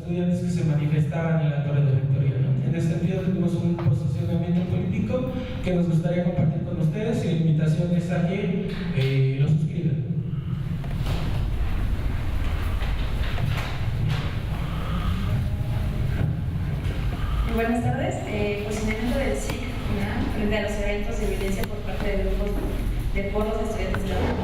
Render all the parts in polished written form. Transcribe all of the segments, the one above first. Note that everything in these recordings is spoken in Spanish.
estudiantes que se manifestaban en la torre de rectoría, ¿no? En ese sentido tenemos un posicionamiento político que nos gustaría compartir con ustedes, y la invitación es a que lo suscriban. Buenas tardes. Posicionamiento del SIC frente a los eventos de violencia por parte de grupos de polos de estudiantes de la UNAM.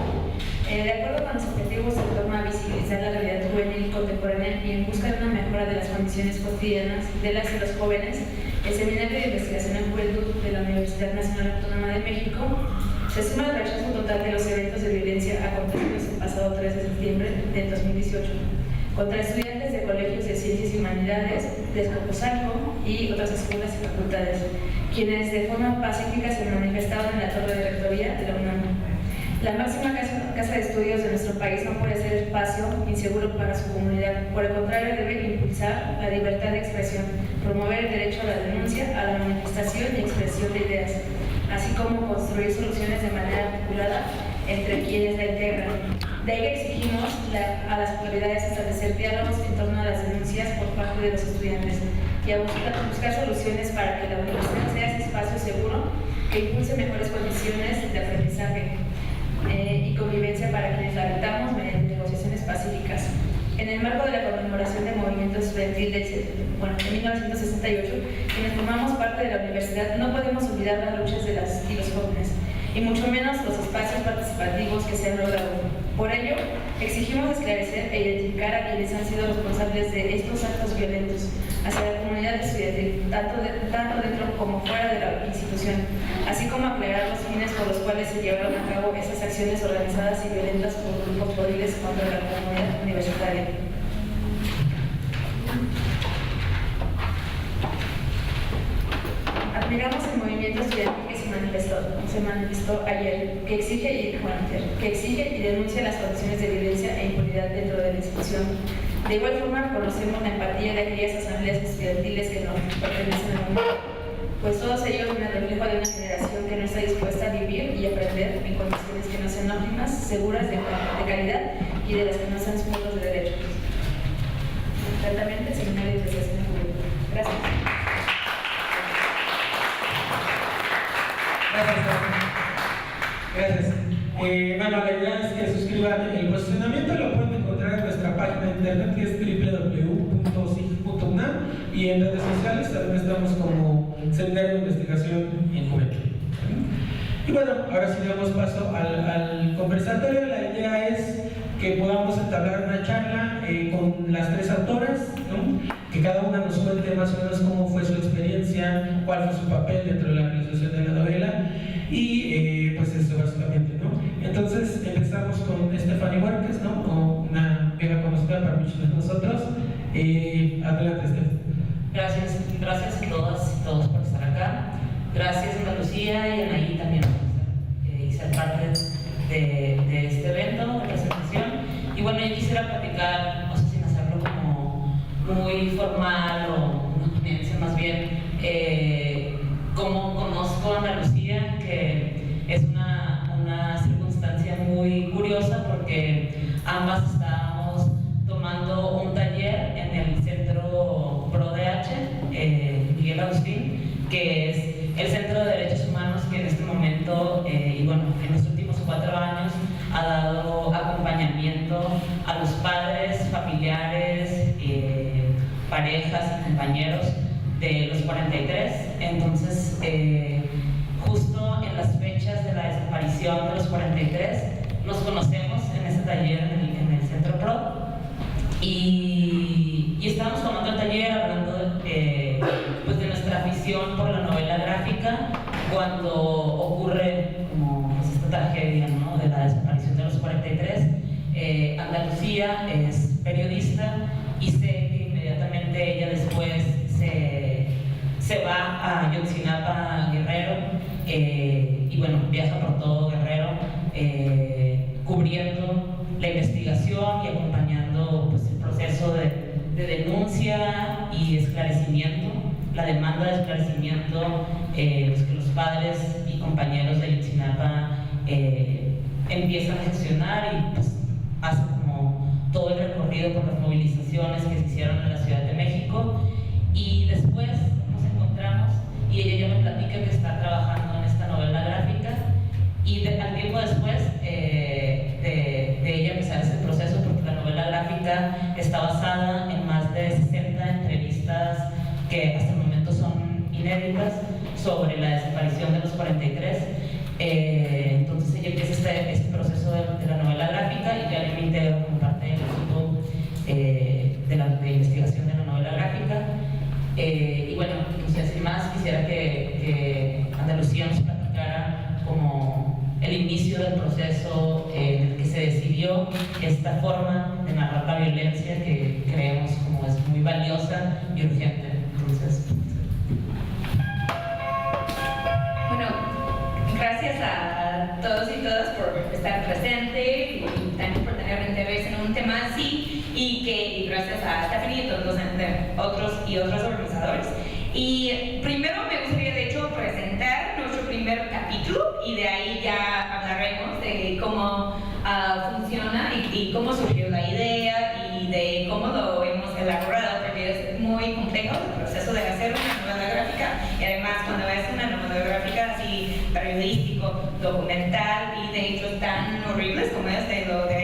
De acuerdo con los objetivos en torno a visibilizar la realidad juvenil contemporánea y en busca de una mejora de las condiciones cotidianas de las y los jóvenes, el Seminario de Investigación en Juventud de la Universidad Nacional Autónoma de México se suma al rechazo total de los eventos de violencia acontecidos el pasado 3 de septiembre del 2018 contra estudiantes de colegios de Ciencias y Humanidades de Escapuzalco y otras escuelas y facultades, quienes de forma pacífica se manifestaban en la torre de rectoría de la UNAM. La máxima casa de estudios de nuestro país no puede ser espacio inseguro para su comunidad. Por el contrario, debe impulsar la libertad de expresión, promover el derecho a la denuncia, a la manifestación y expresión de ideas, así como construir soluciones de manera articulada entre quienes la integran. De ahí exigimos a las autoridades establecer diálogos en torno a las denuncias por parte de los estudiantes y a buscar soluciones para que la universidad sea ese espacio seguro que impulse mejores condiciones de aprendizaje y convivencia para quienes la habitamos mediante negociaciones pacíficas. En el marco de la conmemoración del movimiento estudiantil de 1968, quienes formamos parte de la universidad no podemos olvidar las luchas de las y los jóvenes, y mucho menos los espacios participativos que se han logrado. Por ello, exigimos esclarecer e identificar a quienes han sido responsables de estos actos violentos hacia la comunidad estudiantil, tanto dentro como fuera de la institución, así como aclarar los fines por los cuales se llevaron a cabo esas acciones organizadas y violentas por grupos podiles contra la comunidad universitaria. Admiramos el movimiento estudiantil que se manifestó ayer, que exige y denuncia las condiciones de violencia e impunidad dentro de la institución. De igual forma, conocemos la empatía de aquellas asambleas estudiantiles que no pertenecen al movimiento, pues todos ellos son el reflejo de una generación que no está dispuesta a vivir y aprender en condiciones que no sean óptimas, seguras, de calidad y de las que no sean sujetos de derechos. Atentamente, Seminario de Investigación en Juventud. Gracias. Gracias. Bueno, la idea es que suscriban. El posicionamiento lo pueden encontrar en nuestra página de internet, que es www.sig.unam, y en redes sociales también estamos como Seminario de Investigación en Juventud. Y bueno, ahora sí damos paso al conversatorio. La idea es que podamos entablar una charla con las tres autoras, ¿no? Que cada una nos cuente más o menos cómo fue su experiencia, cuál fue su papel dentro de la realización de la novela, y pues eso básicamente, ¿no? Entonces empezamos con Stephanie Huerques, ¿no? Una vieja conocida para muchos de nosotros. Adelante, Stephanie. Gracias a todas y todos por estar acá. Gracias a Lucía y a Anaí también por ser parte de este evento de presentación. Y bueno, yo quisiera platicar, no sé sin hacerlo como muy formal o una ponencia, más bien cómo conozco a Ana Lucía, que es una circunstancia muy curiosa porque ambas estábamos tomando un taller en el Centro ProDH, Miguel Agustín, que es el Centro de Derechos Humanos que en este momento, y bueno, en los últimos 4 años, ha dado acompañamiento a los padres, familiares, parejas y compañeros de los 43. Entonces, justo en las fechas de la desaparición de los 43, nos conocemos en ese taller en el Centro Pro, y estábamos tomando el taller hablando pues de nuestra afición por la novela gráfica cuando ocurre como pues esta tragedia, ¿no?, de la desaparición de los 43. Ana Lucía es periodista y sé que inmediatamente ella después se va a Ayotzinapa, Guerrero, y bueno, viaja por todo Guerrero cubriendo la investigación y acompañando pues el proceso de denuncia y esclarecimiento, la demanda de esclarecimiento, pues que los padres y compañeros de Ayotzinapa empiezan a gestionar, y pues hace como todo el recorrido por las movilizaciones que se hicieron en la Ciudad de basada en más de 60 entrevistas que hasta el momento son inéditas sobre la desaparición de los 43. Entonces ella empieza este proceso de la novela gráfica y ya yo me integro como parte del equipo de investigación de la novela gráfica. Y bueno, sin más, quisiera que Ana Lucía nos platicara como el inicio del proceso en el que se decidió esta forma de narrar la violencia que creemos como es muy valiosa y urgente. Entonces, Bueno, gracias a todos y todas por estar presente y también por tener interés en un tema así y gracias a Stephanie y todos los otros organizadores. Y primero me gustaría de hecho presentar nuestro primer capítulo y de ahí ya hablaremos de cómo funciona y cómo surgió la idea y de cómo lo hemos elaborado, porque es muy complejo el proceso de hacer una novela gráfica y además cuando es una novela gráfica así periodístico, documental y de hechos tan horribles como es de lo de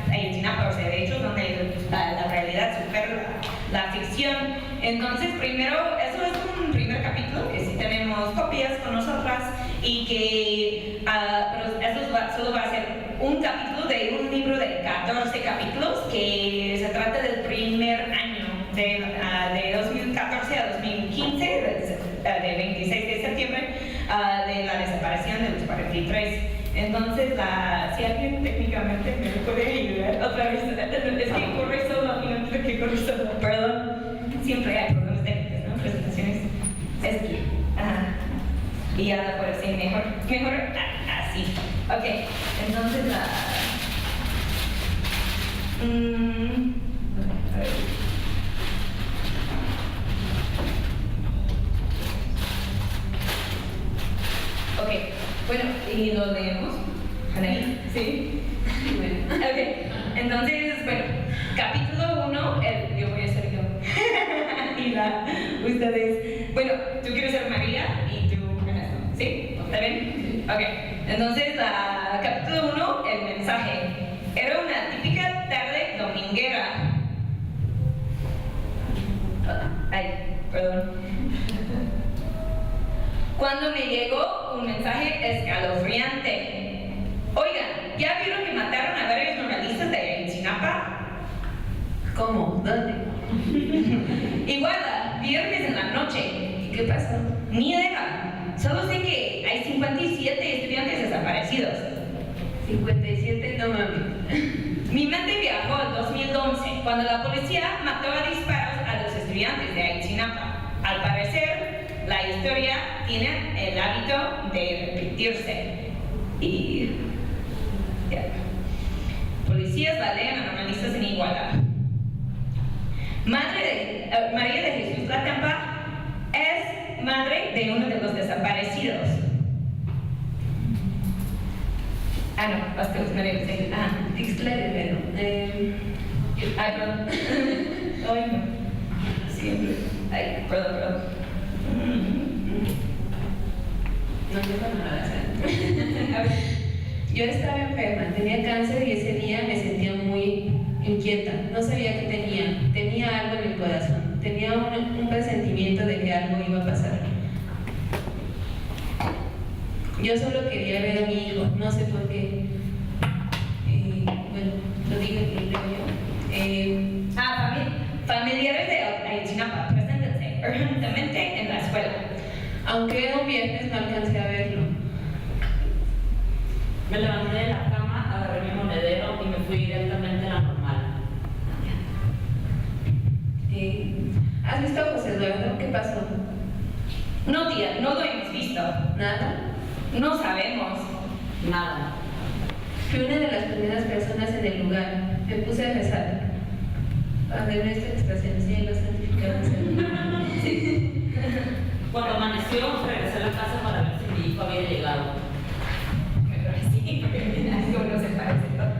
Ayotzinapa, o sea, de hechos donde la realidad supera la ficción. Entonces, primero, eso es un primer capítulo, que sí tenemos copias con nosotras y que pero eso solo va a ser un capítulo de un libro de 14 capítulos que se trata del primer año de 2014 a 2015, de 26 de septiembre, de la desaparición de los 43. Entonces, si alguien técnicamente me puede ayudar otra vez, es que corre solo, y no quiero que corre solo, perdón. Siempre hay problemas técnicos, ¿no? Presentaciones. Y ahora puede ser mejor así. Ok, entonces a ver. Ok, bueno, y lo leemos. ¿Anaí? Sí. Bueno, ok, entonces, bueno, capítulo 1, yo voy a ser yo. Y ustedes, bueno, tú quieres ser María y tú Ernesto, ¿sí? ¿Está bien? Ok, entonces, capítulo 1, el mensaje. Era una típica tarde dominguera. Ay, perdón. Cuando me llegó un mensaje escalofriante. Oigan, ¿ya vieron que mataron a varios normalistas de Ayotzinapa? ¿cómo? ¿Dónde? Iguala, viernes en la noche. ¿Y qué pasó? Ni idea. Solo sé que hay 57 estudiantes desaparecidos. 57, no mames. Mi mente viajó al 2011, cuando la policía mató a disparos a los estudiantes de Ayotzinapa. Al parecer, la historia tiene el hábito de repetirse. Y ya. Policías balean a normalistas en Iguala. María de Jesús Latampa es madre de uno de los desaparecidos. No, vas a María de Jesús. Tixla Guerrero. Perdón. Ay, no. Siempre. Ay, perdón. No, yo no me la sé. Yo estaba enferma, tenía cáncer y ese día me sentía muy inquieta. No sabía qué tenía. Tenía algo en el corazón. Tenía un presentimiento de que algo iba a pasar. Yo solo quería ver a mi hijo, no sé por qué. Bueno, lo digo y lo leo yo. Familiares de Ayotzinapa, preséntense urgentemente en la escuela. Aunque era un viernes, no alcancé a verlo. Me levanté de la cama, agarré mi monedero y me fui directamente a la normal. ¿Has visto a José Eduardo? ¿Qué pasó? No, tía, no lo hemos visto. ¿Nada? No sabemos. Nada. Fui una de las primeras personas en el lugar. Me puse a rezar. Padre nuestro que estás en el cielo, santificado sea tu nombre. Sí. Cuando amaneció, regresé a la casa para ver si mi hijo había llegado. Sí, porque así como no se parece todo.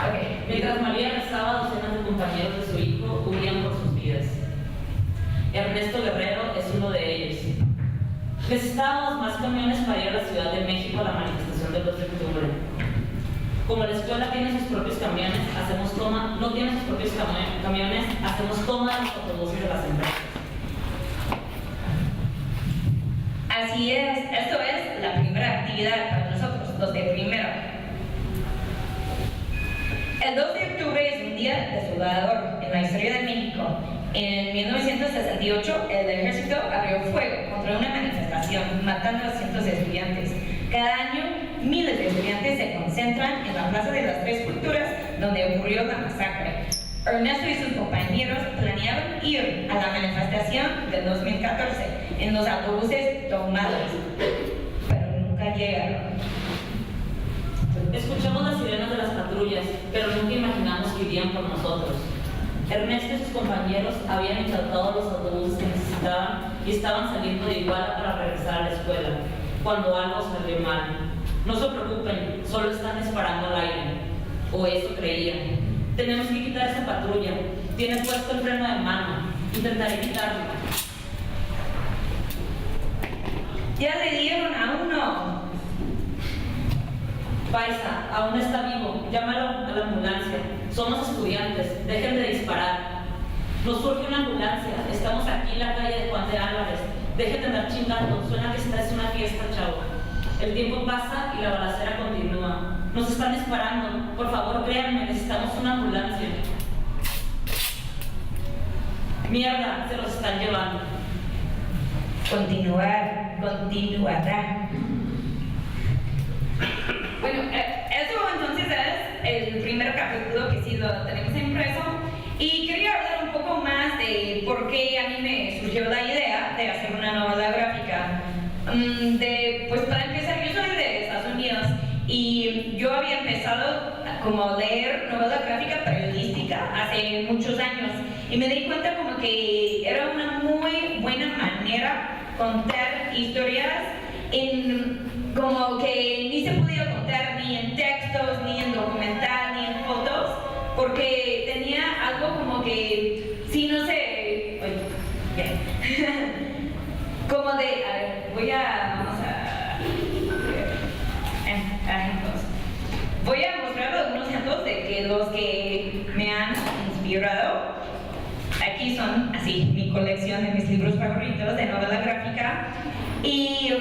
Ok. Mientras María rezaba, docenas de compañeros de su hijo huían por sus vidas. Ernesto Guerrero es uno de ellos. Necesitábamos más camiones para ir a la Ciudad de México a la manifestación del 2 de octubre. Como la escuela tiene sus propios camiones, no tiene sus propios camiones, hacemos coma en los autobuses de las empresas. Así es, esto es la primera actividad para nosotros, los de primero. El 2 de octubre es un día desolador en la historia de México. En 1968, el ejército abrió fuego contra una manifestación, matando a cientos de estudiantes. Cada año, miles de estudiantes se concentran en la Plaza de las Tres Culturas, donde ocurrió la masacre. Ernesto y sus compañeros planeaban ir a la manifestación del 2014 en los autobuses tomados, pero nunca llegaron. Escuchamos las sirenas de las patrullas, pero nunca imaginamos que irían por nosotros. Ernesto y sus compañeros habían incautado los autobuses que necesitaban y estaban saliendo de Iguala para regresar a la escuela, cuando algo salió mal. No se preocupen, solo están disparando al aire. O eso creían. Tenemos que quitar esa patrulla. Tiene puesto el freno de mano. Intentaré quitarlo. Ya le dieron a uno. Paisa, aún está vivo. Llámalo a la ambulancia. Somos estudiantes. Dejen de disparar. Nos surge una ambulancia. Estamos aquí en la calle de Juan de Álvarez. Dejen de andar chingando. Suena que esta es una fiesta, chavo. El tiempo pasa y la balacera continúa. Nos están disparando. Por favor, créanme, necesitamos una ambulancia. Mierda, se los están llevando. Continuará. Bueno, eso entonces es el primer capítulo que sí lo tenemos impreso. Y quería hablar un poco más de por qué a mí me surgió la idea de hacer una novela gráfica. Pues para empezar, yo soy de Estados Unidos y yo había empezado como a leer novela gráfica periodística hace muchos años y me di cuenta como que era una muy buena manera contar historias como que ni se podía contar ni en textos, ni en documental, ni en fotos, porque tenía algo como que, sí, no sé, como de, a ver, vamos a ejemplos. Voy a mostrar algunos ejemplos de que los que me han inspirado. Aquí son, así, mi colección de mis libros favoritos de novela gráfica. Y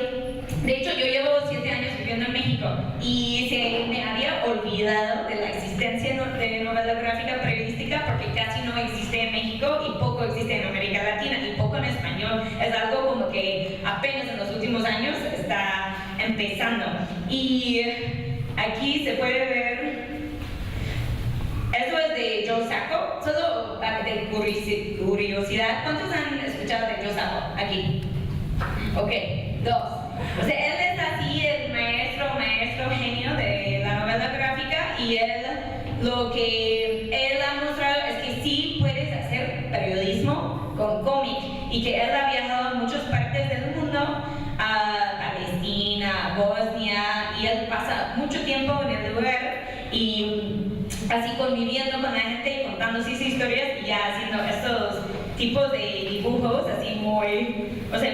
de hecho yo llevo 7 años viviendo en México y se me había olvidado de la existencia de novela gráfica periodística porque casi no existe en México y poco existe en América Latina y poco en español. Es algo como que apenas en los últimos años está empezando. Y aquí se puede ver, esto es de Joe Sacco, solo de curiosidad. ¿Cuántos han escuchado de Joe Sacco aquí? Ok, 2. O sea, él es así el maestro genio de la novela gráfica y lo que él ha mostrado es que sí puedes hacer periodismo con cómic y que él ha viajado a muchas partes del mundo, a Palestina, a Bosnia, y él pasa mucho tiempo en el lugar y así conviviendo con la gente y contando sus historias y ya haciendo estos tipos de dibujos así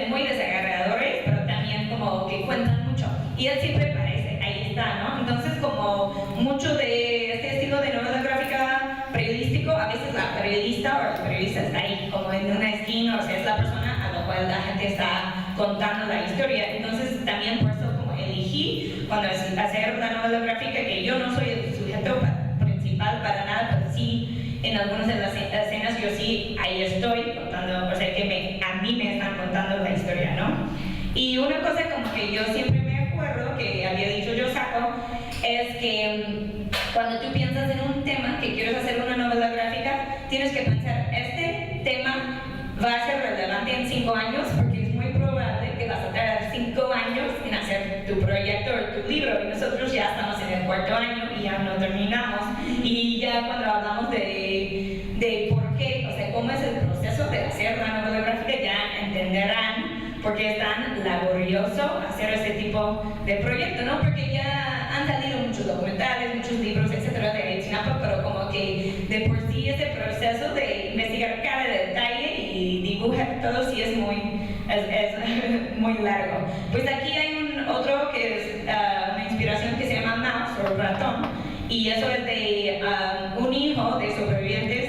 muy desagradables, pero también como que cuentan mucho. Y él siempre aparece, ahí está, ¿no? Entonces como mucho de este estilo de novela gráfica periodístico, a veces la periodista o el periodista está ahí, como en una esquina, o sea, es la persona a la cual la gente está contando la historia. Entonces también por eso como elegí, cuando hacer una novela gráfica, que yo no soy el sujeto principal para nada, pero sí en algunas de las escenas yo sí ahí estoy contando, o sea que a mí me están contando la historia, ¿no? Y una cosa como que yo siempre me acuerdo que había dicho Joe Sacco es que cuando tú piensas en un tema que quieres hacer una novela gráfica, tienes que pensar, este tema va a ser relevante en 5 años porque es muy probable que vas a tardar 5 años en hacer tu proyecto o tu libro y nosotros ya estamos en el 4º año y ya no terminamos y ya cuando hablamos de por qué, o sea, cómo es el proceso de hacer una novela gráfica ya entenderán por qué es tan laborioso hacer este tipo de proyecto, ¿no? Porque ya han salido muchos documentales, muchos libros, etcétera, de Ayotzinapa, pero como que de por sí ese proceso de investigar cada detalle y dibujar todo sí es muy largo. Pues aquí hay otro que es una inspiración que se llama Mouse o ratón y eso es de un hijo de sobrevivientes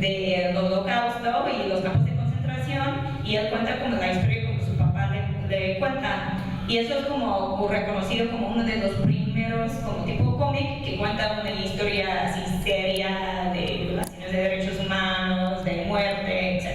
del Holocausto y los campos de concentración, y él cuenta como la historia como su papá le cuenta, y eso es como reconocido como uno de los primeros como tipo cómic que cuenta una historia así seria de violaciones de derechos humanos, de muerte, etc.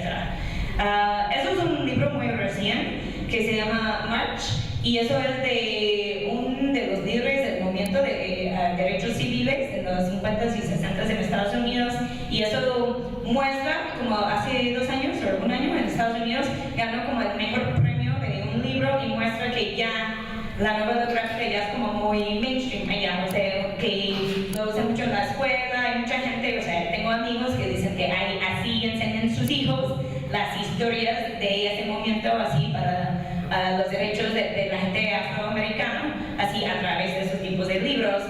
Eso es un libro muy recién que se llama March, y eso es de un de los líderes del movimiento de derechos civiles en los 50s y 60s en Estados Unidos, y eso muestra como hace 2 años o 1 año en Estados Unidos ganó como el mejor premio de un libro, y muestra que ya la novela gráfica ya es como muy mainstream allá, o sea, que lo usan mucho en la escuela, hay mucha gente, o sea, tengo amigos que dicen que así enseñan sus hijos las historias de ese movimiento, así para los derechos de la gente afroamericana, así a través de esos tipos de libros.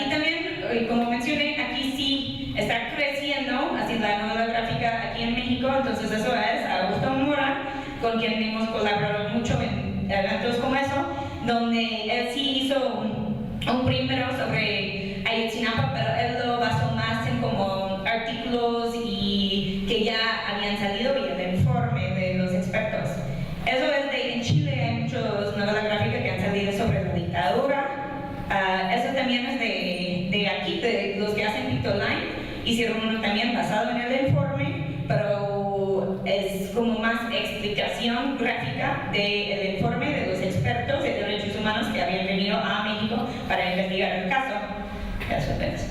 Y también, como mencioné, aquí sí está creciendo así la novela gráfica aquí en México, entonces eso es Augusto Mora, con quien hemos colaborado mucho en eventos como eso, donde él sí hizo un primero sobre Ayotzinapa, pero él lo basó más en como artículos y que ya habían salido y el informe de los expertos. Eso es en Chile hay muchos novelas gráficas que han salido sobre la dictadura. Eso también es de aquí, de los que hacen Pictoline. Hicieron uno también basado en el informe, pero es como más explicación gráfica del informe de los expertos de derechos humanos que habían venido a México para investigar el caso. Eso es.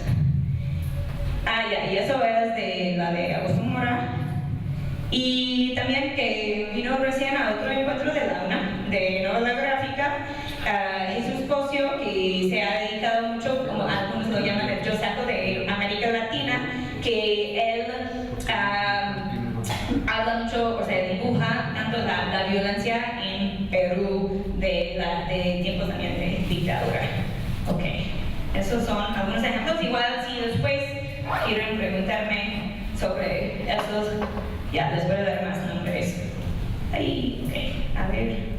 Y eso es de la de Augusto Mora. Y también que vino recién a otro encuentro de la UNAM de novela gráfica, Jesús Cosio, que se ha dedicado mucho, como algunos lo llaman el Josaco de América Latina, que él habla mucho, o sea, dibuja tanto la violencia en Perú de tiempos también de dictadura. Ok, esos son algunos ejemplos. Igual si después quieren preguntarme sobre esos, ya les voy a dar más nombres. Ahí, ok, a ver.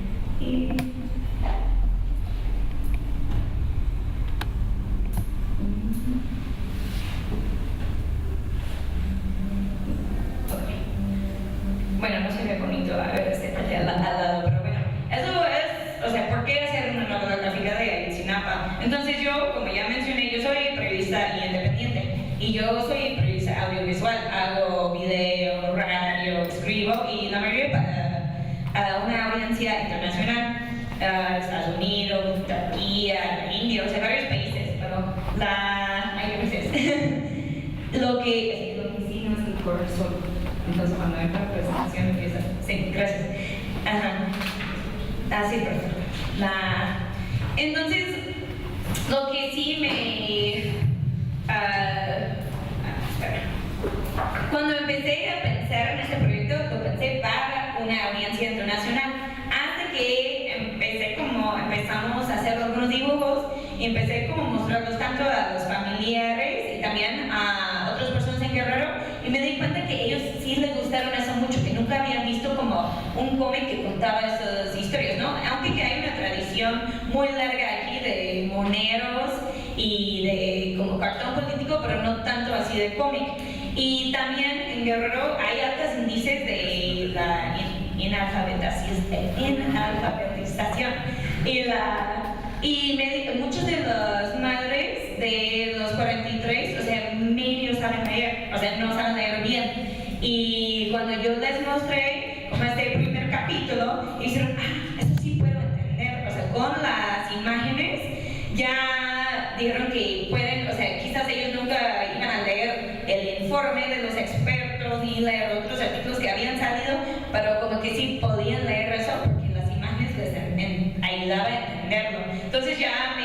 Bueno, no se ve bonito, a ver, al lado, pero bueno, eso es, o sea, ¿por qué hacer una novela gráfica de Ayotzinapa? Entonces yo, como ya mencioné, yo soy periodista y independiente, y yo soy periodista audiovisual, hago video, radio, escribo, y la mayoría para una audiencia internacional, Estados Unidos, Turquía, India, o sea, varios países, pero hay veces, lo que sí no es el corazón. Entonces cuando entra la presentación empieza. Sí, gracias. Sí, perfecto. Entonces, lo que sí cuando empecé a pensar en este proyecto, lo pensé para una audiencia internacional. Hasta que empezamos a hacer algunos dibujos y empecé como a mostrarlos tanto a los familiares y también a otras personas en Guerrero, y me di cuenta que ellos sí les gustaron eso mucho, que nunca habían visto como un cómic que contaba esas historias, ¿no? Aunque que hay una tradición muy larga aquí de moneros y de como cartón político, pero no tanto así de cómic. Y también en Guerrero hay altos índices de la inalfabetización y muchos de las madres de los 43, o sea, medio saben leer, o sea, no saben leer bien. Y cuando yo les mostré como este primer capítulo, dijeron, eso sí puedo entender, o sea, con las imágenes ya dijeron que pueden, o sea, quizás ellos nunca iban a leer el informe de los expertos ni leer otros artículos que habían salido, pero como que sí podían leer eso porque las imágenes les ayudaban a entenderlo. Entonces ya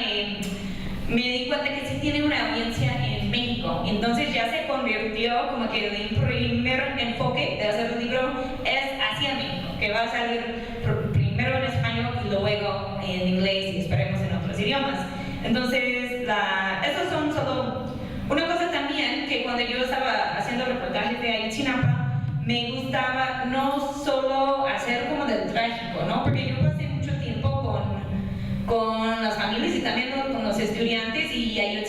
me di cuenta que sí tiene una audiencia en México, entonces ya se convirtió como que el primer enfoque de hacer el libro es hacia México, que va a salir primero en español y luego en inglés y esperemos en otros idiomas. Entonces, esos son solo una cosa también, que cuando yo estaba haciendo reportajes de Ayotzinapa, me gustaba no solo hacer como del trágico, ¿no? Porque yo pasé mucho tiempo con las familias y también con los estudiantes, y Ayotzinapa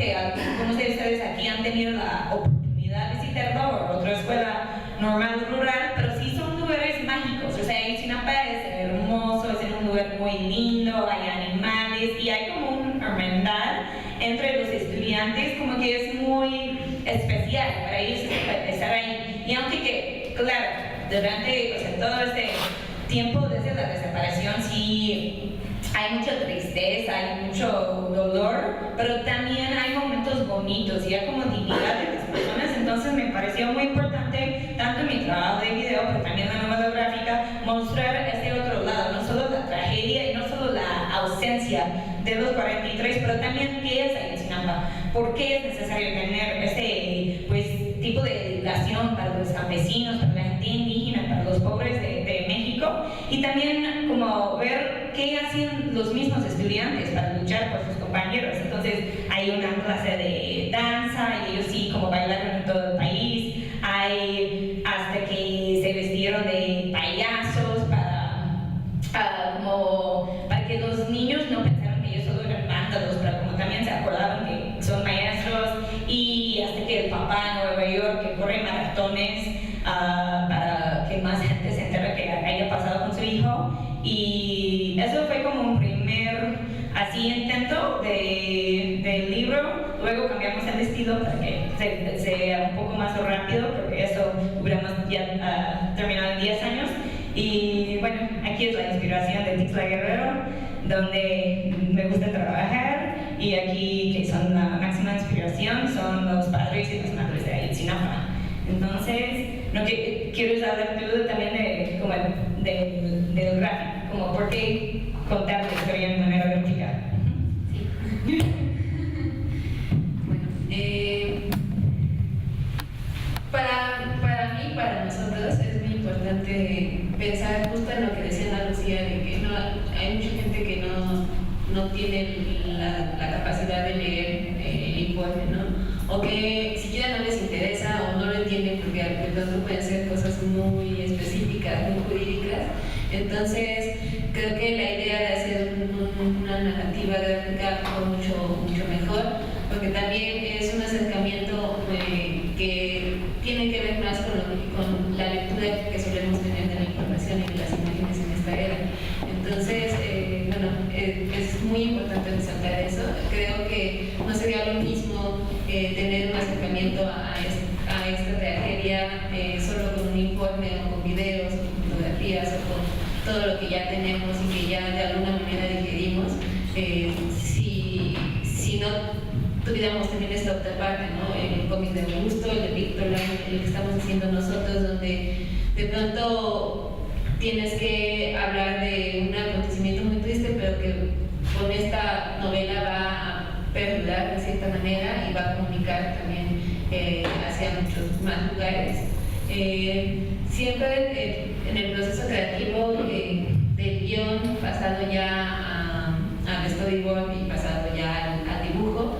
que algunos de ustedes aquí han tenido la oportunidad de visitarlo o otra escuela normal rural, pero sí son lugares mágicos. O sea, Ayotzinapa es hermoso, es un lugar muy lindo, hay animales y hay como una hermandad entre los estudiantes, como que es muy especial para ellos estar ahí. Y aunque que, claro, durante todo este tiempo desde la desaparición sí hay mucha tristeza, hay mucho dolor, pero también hay momentos bonitos y hay como dignidad de las personas. Entonces me pareció muy importante, tanto en mi trabajo de video, pero también la novela gráfica, mostrar este otro lado, no solo la tragedia y no solo la ausencia de los 43, pero también qué es Ayotzinapa, por qué es necesario tener este tipo de educación para los campesinos, para la gente indígena, para los pobres de México, y también como ver qué hacen los mismos estudiantes para luchar por sus compañeros. Entonces hay una clase de danza y ellos sí como bailaron en todo el país, hay hasta que se vestieron de payasos para que los niños no pensaran que ellos solo eran vándalos, pero como también se acordaban que son maestros, y hasta que el papá en Nueva York que corre maratones para que más gente se entere que haya pasado con su hijo. Y eso fue como un primer intento del libro. Luego cambiamos el estilo para que sea un poco más rápido, porque eso hubiéramos ya terminado en 10 años. Y bueno, aquí es la inspiración de Tixla Guerrero, donde me gusta trabajar, y aquí que son la máxima inspiración son los padres y las madres de Ayotzinapa. Entonces, no quiero hablar tú también del gráfico, como por qué contar la historia de manera gráfica. Para mí, para nosotros, es muy importante pensar justo en lo que decía Ana Lucía, de que hay mucha gente que no tiene la capacidad de leer el informe, ¿no? O que siquiera no les interesa o no lo entienden, porque de pronto pueden ser cosas muy específicas, muy jurídicas. Entonces, creo que la idea de hacer una narrativa gráfica fue mucho mejor, porque también es un acercamiento que tiene que ver más con la lectura que solemos tener de la información y de las imágenes en esta era. Entonces, es muy importante resaltar eso. Creo que no sería lo mismo tener un acercamiento a esta tragedia solo con un informe o con videos o con fotografías o con todo lo que ya tenemos y que ya de alguna manera digerimos, si no tuviéramos también esta otra parte, ¿no? El cómic de Augusto, el de Víctor, el que estamos haciendo nosotros, donde de pronto tienes que hablar de un acontecimiento muy triste, pero que con esta novela va a perdurar de cierta manera y va a comunicar también hacia muchos más lugares. Siempre en el proceso creativo del guión pasado ya al storyboard y pasado ya al dibujo,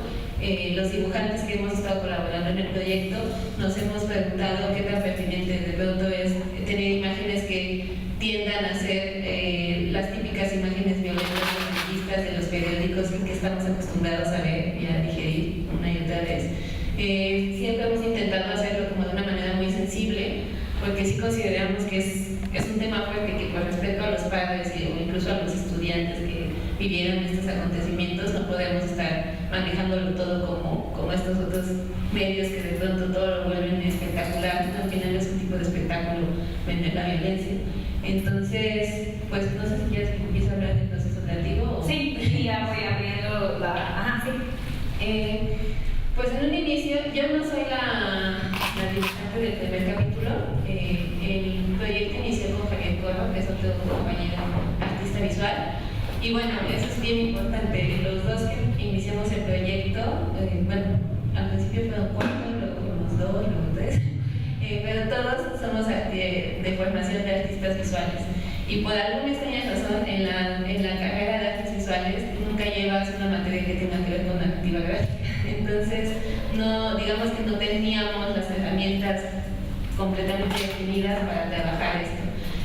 los dibujantes que hemos estado colaborando en el proyecto nos hemos preguntado qué tan pertinente de pronto es tener imágenes que tiendan a ser las típicas imágenes violentas de los periódicos que estamos acostumbrados a ver y a digerir una y otra vez. Siempre hemos intentado hacerlo como de una manera muy sensible, porque sí consideramos que es un tema fuerte que con respecto a los padres o incluso a los estudiantes que vivieron estos acontecimientos no podemos estar manejándolo todo como estos otros medios que de pronto todo lo vuelven espectacular. Al final es un tipo de espectáculo de la violencia. Entonces, pues no sé si quieres que empiece a hablar del proceso creativo o... Sí, ya voy abriendo la... Ajá, sí. Pues en un inicio, yo no soy la dibujante del primer capítulo. El proyecto inició con Javier Corro, que es otro compañero artista visual. Y bueno, eso es bien importante. Los dos que iniciamos el proyecto, al principio fueron 4, luego fuimos 2, luego 3. Pero todos somos de formación de artistas visuales. Y por alguna extraña razón, en la carrera de artes visuales nunca llevas una materia que tenga que ver con narrativa gráfica. Entonces, digamos que no teníamos las herramientas completamente definidas para trabajar esto.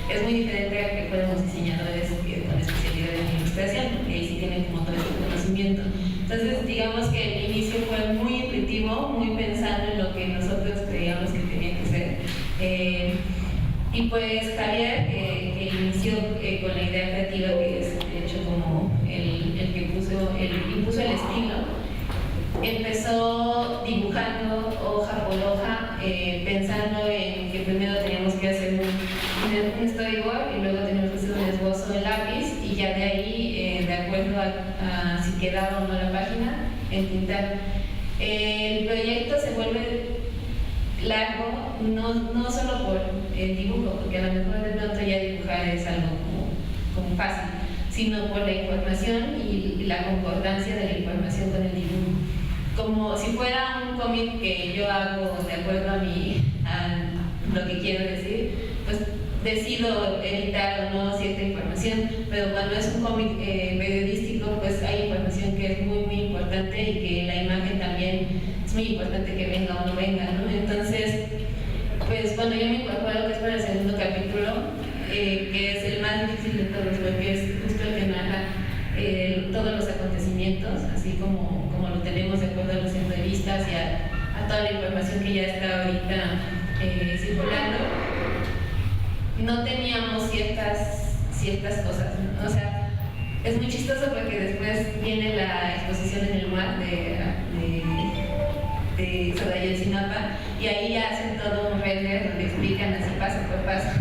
es muy diferente a que fuéramos diseñadores con especialidad en ilustración, porque ahí sí tienen como todo este conocimiento. Entonces, digamos que el inicio fue muy intuitivo, muy pensando en lo que nosotros creíamos que tenía que ser. Y pues Javier, que inició con la idea creativa, que es de hecho como el que impuso el estilo, empezó dibujando hoja por hoja, pensando en que primero teníamos que hacer un storyboard y luego teníamos que hacer un esbozo de lápiz y ya de ahí, de acuerdo a si quedaba o no la página, entintar. El proyecto se vuelve largo, no solo por el dibujo, porque a lo mejor de pronto ya dibujar es algo como fácil, sino por la información y la concordancia de la información con el dibujo. Como si fuera un cómic que yo hago de acuerdo a lo que quiero decir, pues decido editar o no cierta información, pero cuando es un cómic periodístico, pues hay información que es muy, muy importante y que la imagen también es muy importante que venga o no venga, ¿no? Entonces, pues bueno, yo me incorporo que es para el segundo capítulo, que es el más difícil de todos, porque es justo el que narra todos los acontecimientos, así como lo tenemos de acuerdo a los entrevistas y a toda la información que ya está ahorita circulando. No teníamos ciertas cosas, ¿no? O sea, es muy chistoso porque después viene la exposición en el mar de Ayotzinapa y ahí hacen todo un render donde explican así paso por paso.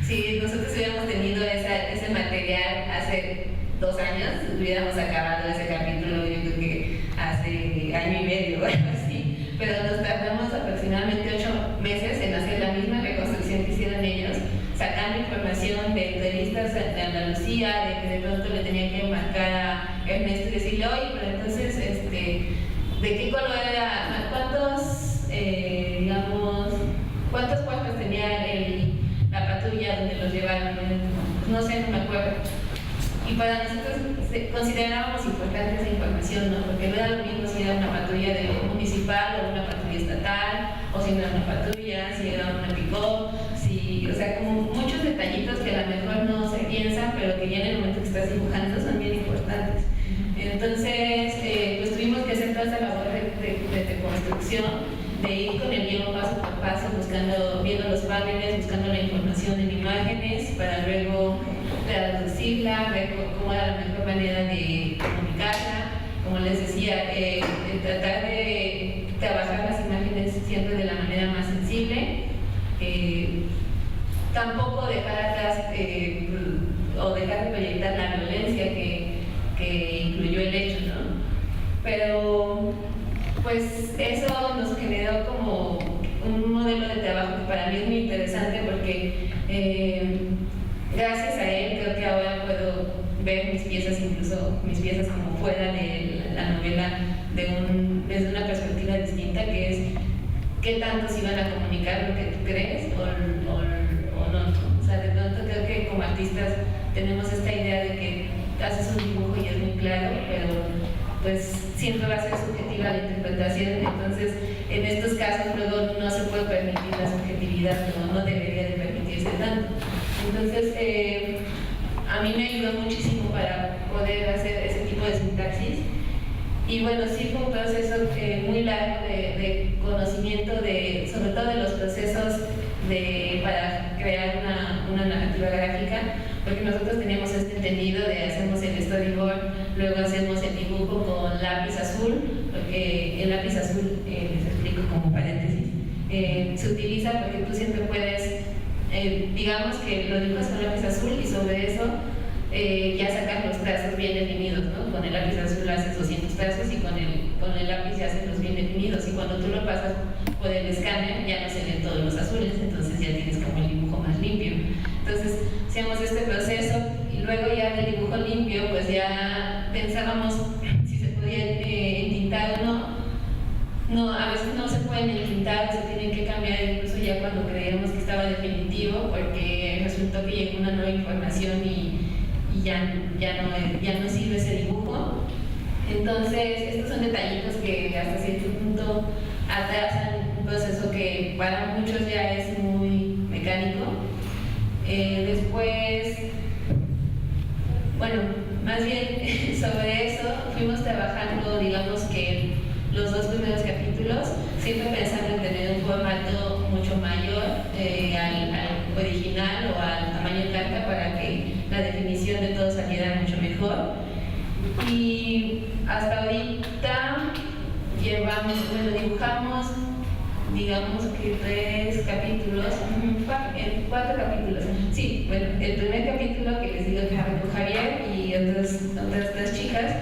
Si nosotros hubiéramos tenido ese material hace 2 años, hubiéramos acabado ese capítulo, yo creo que hace año y medio o algo así, pero nos tardamos aproximadamente 8 meses en hacer la misma reconstrucción que hicieron ellos, sacando información de entrevistas de Andalucía, de que de pronto le tenían que marcar a Ernesto y decirle, oye, pero entonces, ¿de qué color era? ¿Cuántos cuartos tenía la patrulla donde los llevaron? No sé, no me acuerdo. Y para nosotros considerábamos importante esa información, ¿no? Porque no era lo mismo si era una patrulla municipal o una patrulla estatal, o si no era una patrulla, si era una pick-up, o sea, como muchos detallitos que a lo mejor no se piensan, pero que ya en el momento que estás dibujando son bien importantes. Entonces, pues tuvimos que hacer toda esa labor de construcción, de ir con el guión paso por paso, viendo los paneles, buscando la información en imágenes, para luego traducirla, ver cómo era la mejor manera de comunicarla. Como les decía, tratar de trabajar las imágenes siempre de la manera más sensible, tampoco dejar atrás o dejar de proyectar la violencia que incluyó el hecho, ¿no? Pero pues eso nos generó como un modelo de trabajo que para mí es muy interesante porque gracias a él creo que ahora puedo ver mis piezas, incluso mis piezas como fuera de la novela desde una perspectiva distinta, que es qué tanto se iban a comunicar lo que tú crees o no. O sea, de pronto creo que como artistas tenemos esta idea de que haces un dibujo y es muy claro, pero pues siempre va a ser subjetiva la interpretación. Entonces en estos casos luego no se puede permitir la subjetividad, no debería de permitirse tanto. Entonces a mí me ayudó muchísimo para poder hacer ese tipo de sintaxis. Y bueno, sí fue un proceso muy largo de conocimiento, sobre todo de los procesos para crear una narrativa gráfica, porque nosotros teníamos este entendido de hacemos el storyboard, luego hacemos el dibujo con lápiz azul, porque el lápiz azul, les explico como paréntesis, se utiliza porque tú siempre puedes, digamos que lo dibujas con lápiz azul y sobre eso ya sacas los trazos bien definidos, ¿no? Con el lápiz azul haces 200 trazos y con el lápiz ya haces los bien definidos, y cuando tú lo pasas por el escáner ya no se ven todos los azules, entonces ya tienes como el dibujo más limpio. Entonces hacíamos este proceso y luego ya del dibujo limpio pues ya pensábamos si se podía entintar o no. No, a veces no se pueden entintar, se tienen que cambiar incluso ya cuando creíamos que estaba definitivo, porque resultó que llegó una nueva información y ya no sirve ese dibujo. Entonces estos son detallitos que hasta cierto punto atrasan un proceso que para muchos ya es muy mecánico. Después, bueno, más bien sobre eso fuimos trabajando, digamos que los 2 primeros capítulos, siempre pensando en tener un formato mucho mayor al original o al tamaño de carta para que la definición de todo saliera mucho mejor. Y hasta ahorita dibujamos, digamos que 3 capítulos, 4 capítulos. Sí, bueno, el primer capítulo que les digo que fue con Javier y otras 3 chicas,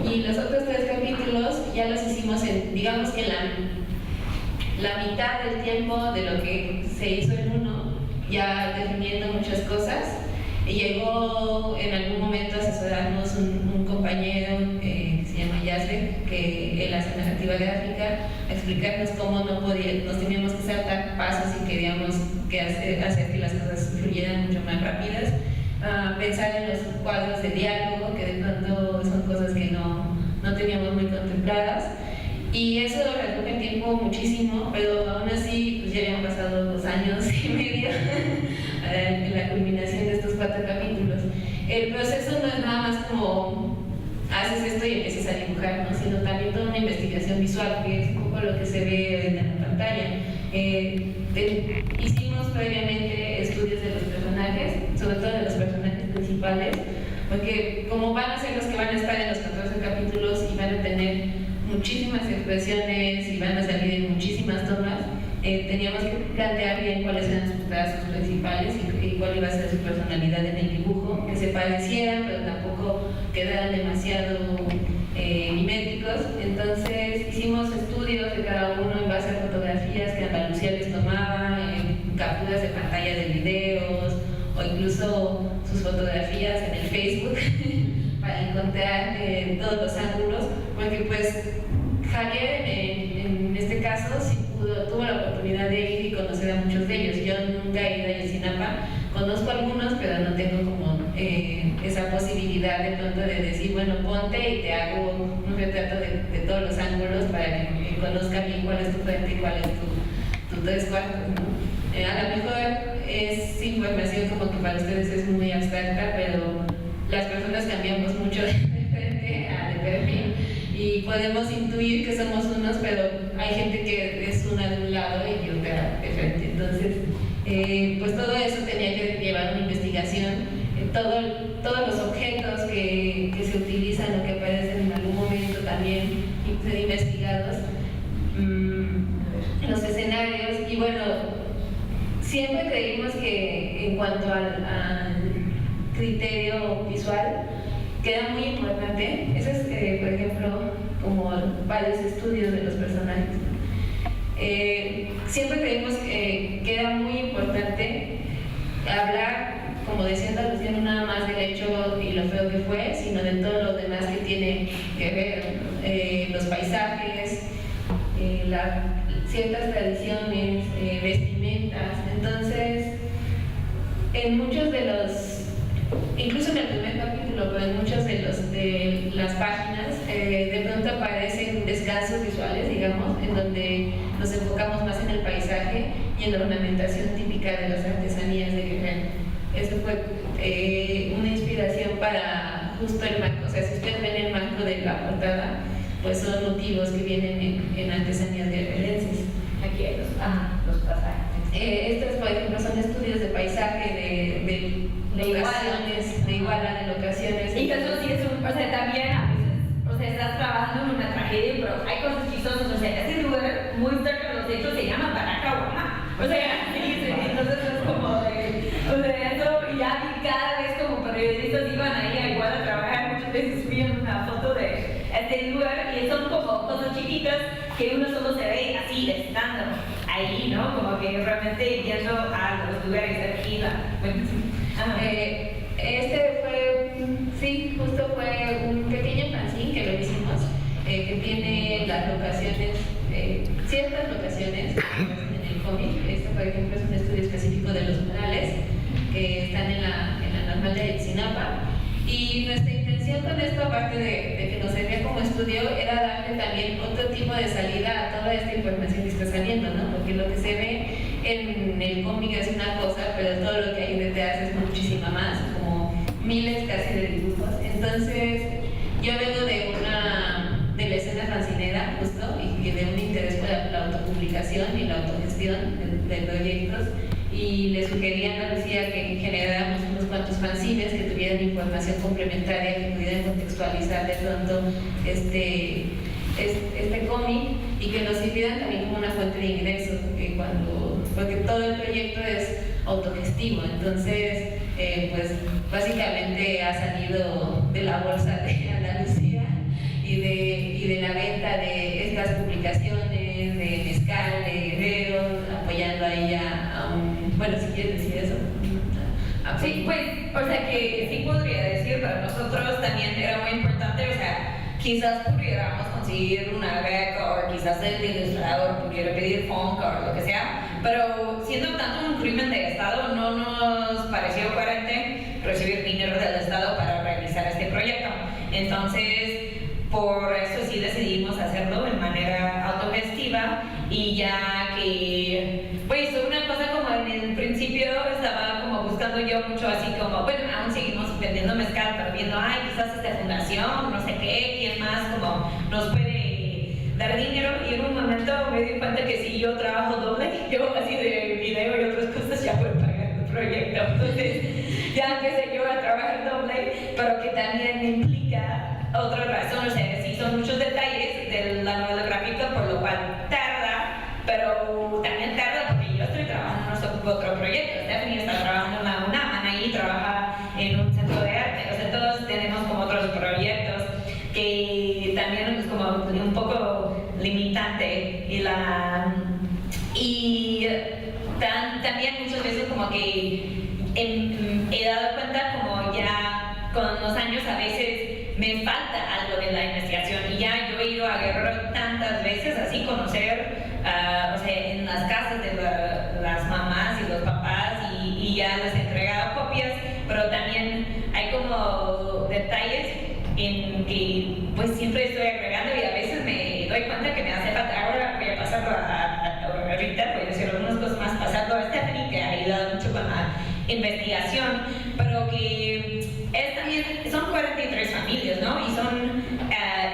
y los otros 3 capítulos ya los hicimos en, digamos que la mitad del tiempo de lo que se hizo en uno, ya definiendo muchas cosas. Y llegó en algún momento a asesorarnos un compañero que se llama Yasle, que él hace narrativa gráfica, a explicarnos cómo nos teníamos que saltar pasos y queríamos hacer que las cosas fluyeran mucho más rápidas. Pensar en los cuadros de diálogo, que de pronto son cosas que no teníamos muy contempladas. Y eso redujo el tiempo muchísimo, pero aún así pues, ya habían pasado 2 años y medio en la culminación de estos 4 capítulos. El proceso no es nada más como haces esto y empiezas a dibujar, ¿no? Sino también toda una investigación visual, que es un poco lo que se ve en la pantalla. Hicimos previamente estudios de los personajes, sobre todo de los personajes principales, porque como van a ser los que van a estar en los 14 capítulos y van a tener muchísimas expresiones y van a salir en muchísimas tomas, teníamos que plantear bien cuáles eran sus trazos principales y cuál iba a ser su personalidad en el dibujo, que se parecieran pero tampoco quedaran demasiado miméticos. Entonces hicimos estudios de cada uno en base a fotografías que Ana Lucía les tomaba, capturas de pantalla de videos o incluso sus fotografías en el Facebook para encontrar todos los ángulos, porque pues Javier en este caso sí tuvo la oportunidad de ir y conocer a muchos de ellos. Yo nunca he ido a Ayotzinapa, conozco algunos, pero no tengo como esa posibilidad de pronto de decir, bueno, ponte y te hago un retrato de todos los ángulos para que conozca bien cuál es tu frente y cuál es tu 3/4, ¿no? A lo mejor es información como que para ustedes es muy abstracta, pero las personas cambiamos mucho de frente a de perfil y podemos intuir que somos unos, pero hay gente que es una de un lado y otra de frente. Entonces, pues todo eso tenía que llevar una investigación. Todos los objetos que se utilizan o que aparecen en algún momento también y ser investigados. Los escenarios, y bueno, siempre creímos que en cuanto al criterio visual, que era muy importante. Ese es, por ejemplo, como varios estudios de los personajes. Siempre creímos que era muy importante hablar, como decía Ana Lucía, no nada más del hecho y lo feo que fue, sino de todo lo demás que tiene que ver, los paisajes, ciertas tradiciones, vestimentas. Entonces, en muchos de los, incluso en el primer capítulo, pero en muchas de las páginas, de pronto aparecen descansos visuales, digamos, en donde nos enfocamos más en el paisaje y en la ornamentación típica de las artesanías de Guerrero. Eso fue una inspiración para justo el marco. O sea, si ustedes ven el marco de la portada, pues son motivos que vienen en artesanías guerrerenses. Aquí hay los pasajes. Estos, por ejemplo, son estudios de paisaje, de locaciones, de Iguala, de locaciones. Y eso sí es un, o sea, también a veces, o sea, estás trabajando en una tragedia, pero hay cosas chistosas, o sea, ese lugar muy cerca de los hechos se llama Baracahuama. O sea, sí, entonces es como de, o sea, eso, y ya cada vez como periodistas iban ahí a Iguala a trabajar, muchas veces subían una foto de este lugar, y son como cosas chiquitas que uno solo se ve así, estando ahí, ¿no? Como que realmente yendo a los lugares de aquí, este fue, sí, justo fue un pequeño fanzine que lo hicimos, que tiene las locaciones, ciertas locaciones en el cómic. Este, por ejemplo, es un estudio específico de los murales que están en la normal de Ayotzinapa. Y nuestra intención con esto, aparte de que nos servía como estudio, era darle también otro tipo de salida a toda esta información que está saliendo, ¿no? Porque lo que se ve en el cómic es una cosa, pero todo lo que hay detrás miles casi de dibujos. Entonces, yo vengo de la escena fancinera justo y de un interés por la autopublicación y la autogestión de proyectos, y le sugerí a Ana Lucía que generáramos unos cuantos fanzines que tuvieran información complementaria, que pudieran contextualizar de pronto este cómic y que nos sirvieran también como una fuente de ingresos, porque todo el proyecto es autogestivo. Entonces, pues básicamente ha salido de la bolsa de Ana Lucía y de la venta de estas publicaciones de Mezcal, de Guerrero, apoyando a ella bueno, si quieres decir eso. Sí, pues, o sea que sí podría decir, para nosotros también era muy importante, o sea, quizás pudiéramos conseguir una beca o quizás el ilustrador pudiera pedir fonca o lo que sea, pero siendo tanto un crimen de Estado, no nos pareció coherente recibir dinero del Estado para realizar este proyecto. Entonces, por eso sí decidimos hacerlo de manera autogestiva, y ya que, pues, una cosa como en el principio estaba como buscando yo mucho así como, bueno, aún seguimos vendiendo mezcal, pero viendo, quizás esta fundación, no sé qué, quién más como nos puede dar dinero, y en un momento me di cuenta que si yo trabajo doble, yo así de video y otras cosas ya puedo pagar el proyecto. Entonces ya empecé yo a trabajar doble, pero que también implica otra razón, o sea, sí son muchos detalles de la novela gráfica, por lo cual tarda, pero también tarda porque yo estoy trabajando en otro proyecto. Stephanie está trabajando en la UNAM, Anaí trabaja en un centro de arte, o sea, todos tenemos como otros proyectos que también es como un poco limitante, y también muchas veces como que he dado cuenta como ya con los años a veces me falta algo de la investigación, y ya yo he ido a Guerrero tantas veces así conocer, o sea, en las casas de las mamás y los papás, y ya les he entregado copias, pero también hay como detalles en que pues siempre estoy agregando, y a veces me doy cuenta que me hace falta. Ahora voy a pasarlo ahorita voy a decir algunas cosas más, pasarlo a Stephanie, que ha ayudado mucho con la investigación, pero que es también, son 43 familias, ¿no? Y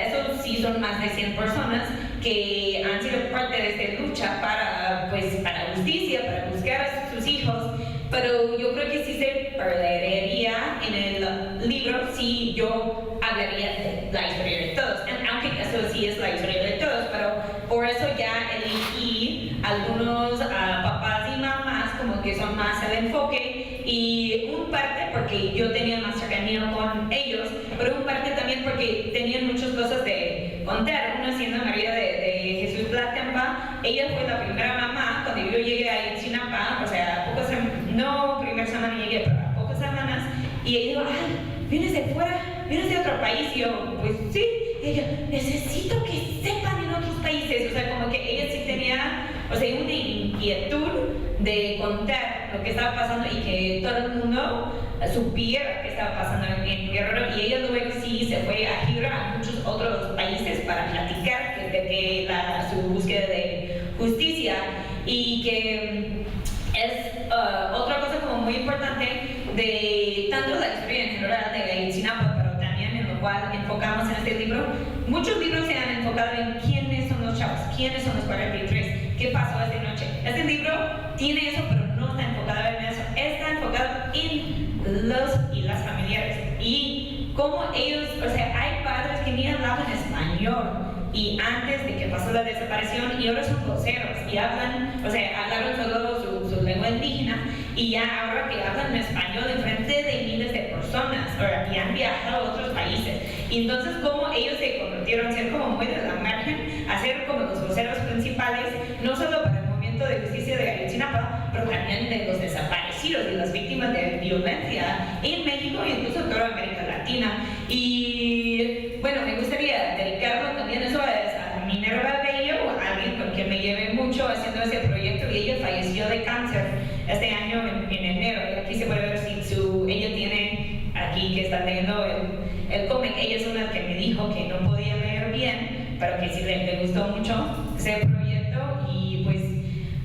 esos sí son más de 100 personas que han sido parte de esta lucha para justicia, para buscar a sus hijos, pero yo creo que sí se perdería en el libro si yo hablaría de la historia de todos, aunque eso sí es la historia de todos, pero por eso ya elegí algunos papás y mamás como que son más el enfoque, y un parte porque yo tenía más cercanía con ellos, pero un parte también porque tenían muchas cosas de contar. Una siendo María de Jesús Platempa, ella fue la primera mamá cuando yo llegué a Ayotzinapa, o sea, no primera semana llegué, pero a pocas semanas, y ella dijo, vienes de fuera, vienes de otro país, y yo, pues sí, y ella, necesito que sepan en otros países, o sea, como que ella sí tenía, o sea, una inquietud de contar lo que estaba pasando y que todo el mundo supiera qué estaba pasando en Guerrero, y ella luego sí se fue a girar a muchos otros países para platicar de su búsqueda de justicia, y que es otra cosa como muy importante de tanto la historia en general de Ayotzinapa, pero también en lo cual enfocamos en este libro. Muchos libros se han enfocado en quiénes son los chavos, quiénes son los 43, qué pasó esta noche. Este libro tiene eso, pero no está enfocado en eso, está enfocado en los y las familiares, y cómo ellos, o sea, hay padres que ni hablaban español, y antes de que pasó la desaparición, y ahora son voceros y hablan, o sea, hablaron solo su lengua indígena, y ya ahora que hablan español en frente de miles de personas, y han viajado a otros países, y entonces como ellos se convirtieron a ser como muy de la margen, a ser como los voceros principales, no solo para el movimiento de justicia de Ayotzinapa, pero también de los desaparecidos y las víctimas de violencia en México e incluso en toda América Latina. Y bueno, me gustaría dedicarlo también eso a Minerva Bello, alguien con quien me llevé mucho haciendo ese proyecto, y ella falleció de cáncer este año en enero, y aquí se puede ver si ella tiene aquí que está leyendo el cómic. Ella es una que me dijo que no podía leer bien, pero que sí le gustó mucho ese proyecto, y pues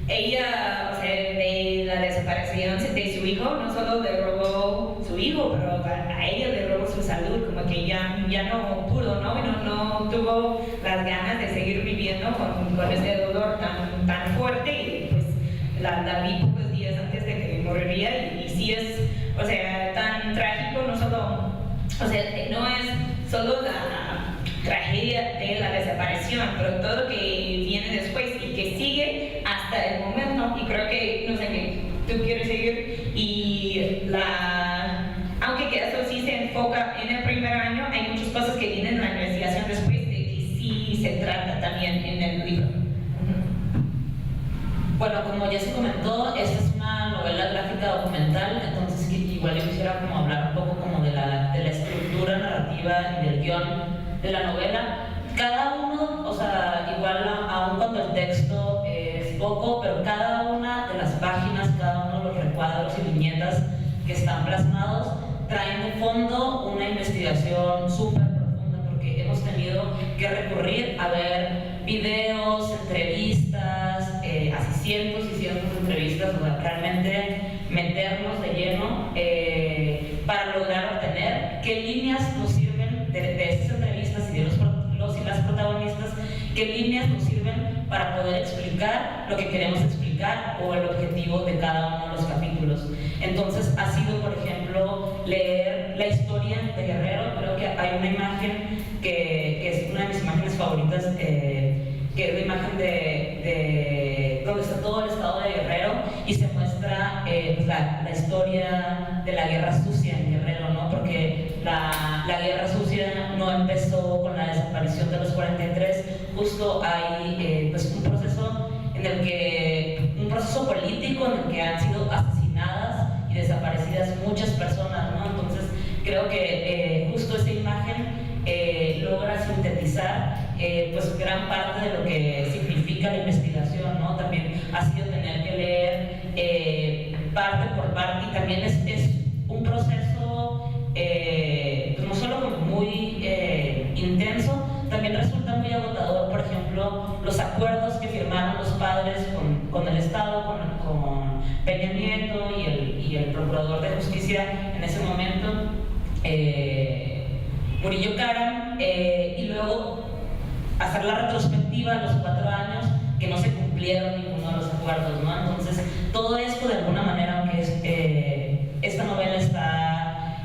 ella, o sea, de la desaparición de su hijo, no solo le robó su hijo, pero a ella le robó su salud, como que ya no pudo, ¿no? No tuvo las ganas de seguir viviendo con ese dolor tan fuerte, y pues la vi pocos días antes de que moriría, y sí es, o sea, tan trágico, no solo, o sea, no es solo la tragedia de la desaparición, pero todo lo que viene después y que sigue hasta el momento, y creo que, no sé, que tú quieres seguir, y aunque que eso sí se enfoca en el primer año, hay muchas cosas que vienen en la investigación después de que sí se trata también en el libro. Bueno, como ya se comentó, esta es una novela gráfica documental, entonces igual yo quisiera como hablar un poco como de la estructura narrativa y del guión de la novela. Cada uno, o sea, igual aun cuando el texto es poco, pero cada una de las páginas, cada uno de los recuadros y viñetas que están plasmados traen de fondo una investigación súper profunda, porque hemos tenido que recurrir a ver videos, entrevistas, así cientos y cientos de entrevistas, o sea, realmente meternos de lleno para lograr obtener qué líneas nos sirven de estas entrevistas y de los y las protagonistas, qué líneas nos sirven para poder explicar lo que queremos explicar o el objetivo de cada uno de los capítulos. Entonces ha sido, por ejemplo, leer la historia de Guerrero. Creo que hay una imagen que es una de mis imágenes favoritas, que es la imagen de donde está todo el estado de Guerrero y se muestra pues la historia de la guerra sucia en Guerrero, ¿no? Porque la guerra sucia no empezó con la desaparición de los 43, justo hay pues un proceso político en el que han sido asesinadas y desaparecidas muchas personas, ¿no? Entonces creo que justo esta imagen logra sintetizar pues gran parte de lo que significa la investigación, ¿no? También ha sido tener que leer parte por parte, y también es un proceso pues no solo como muy intenso, también resulta muy agotador. Por ejemplo, los acuerdos que firmaron los padres con el Estado, con Peña Nieto y el procurador de justicia en ese momento, Murillo Karam, y luego hacer la retrospectiva a los 4 años que no se cumplieron ninguno de los acuerdos, ¿no? Entonces, todo esto de alguna manera, aunque esta novela está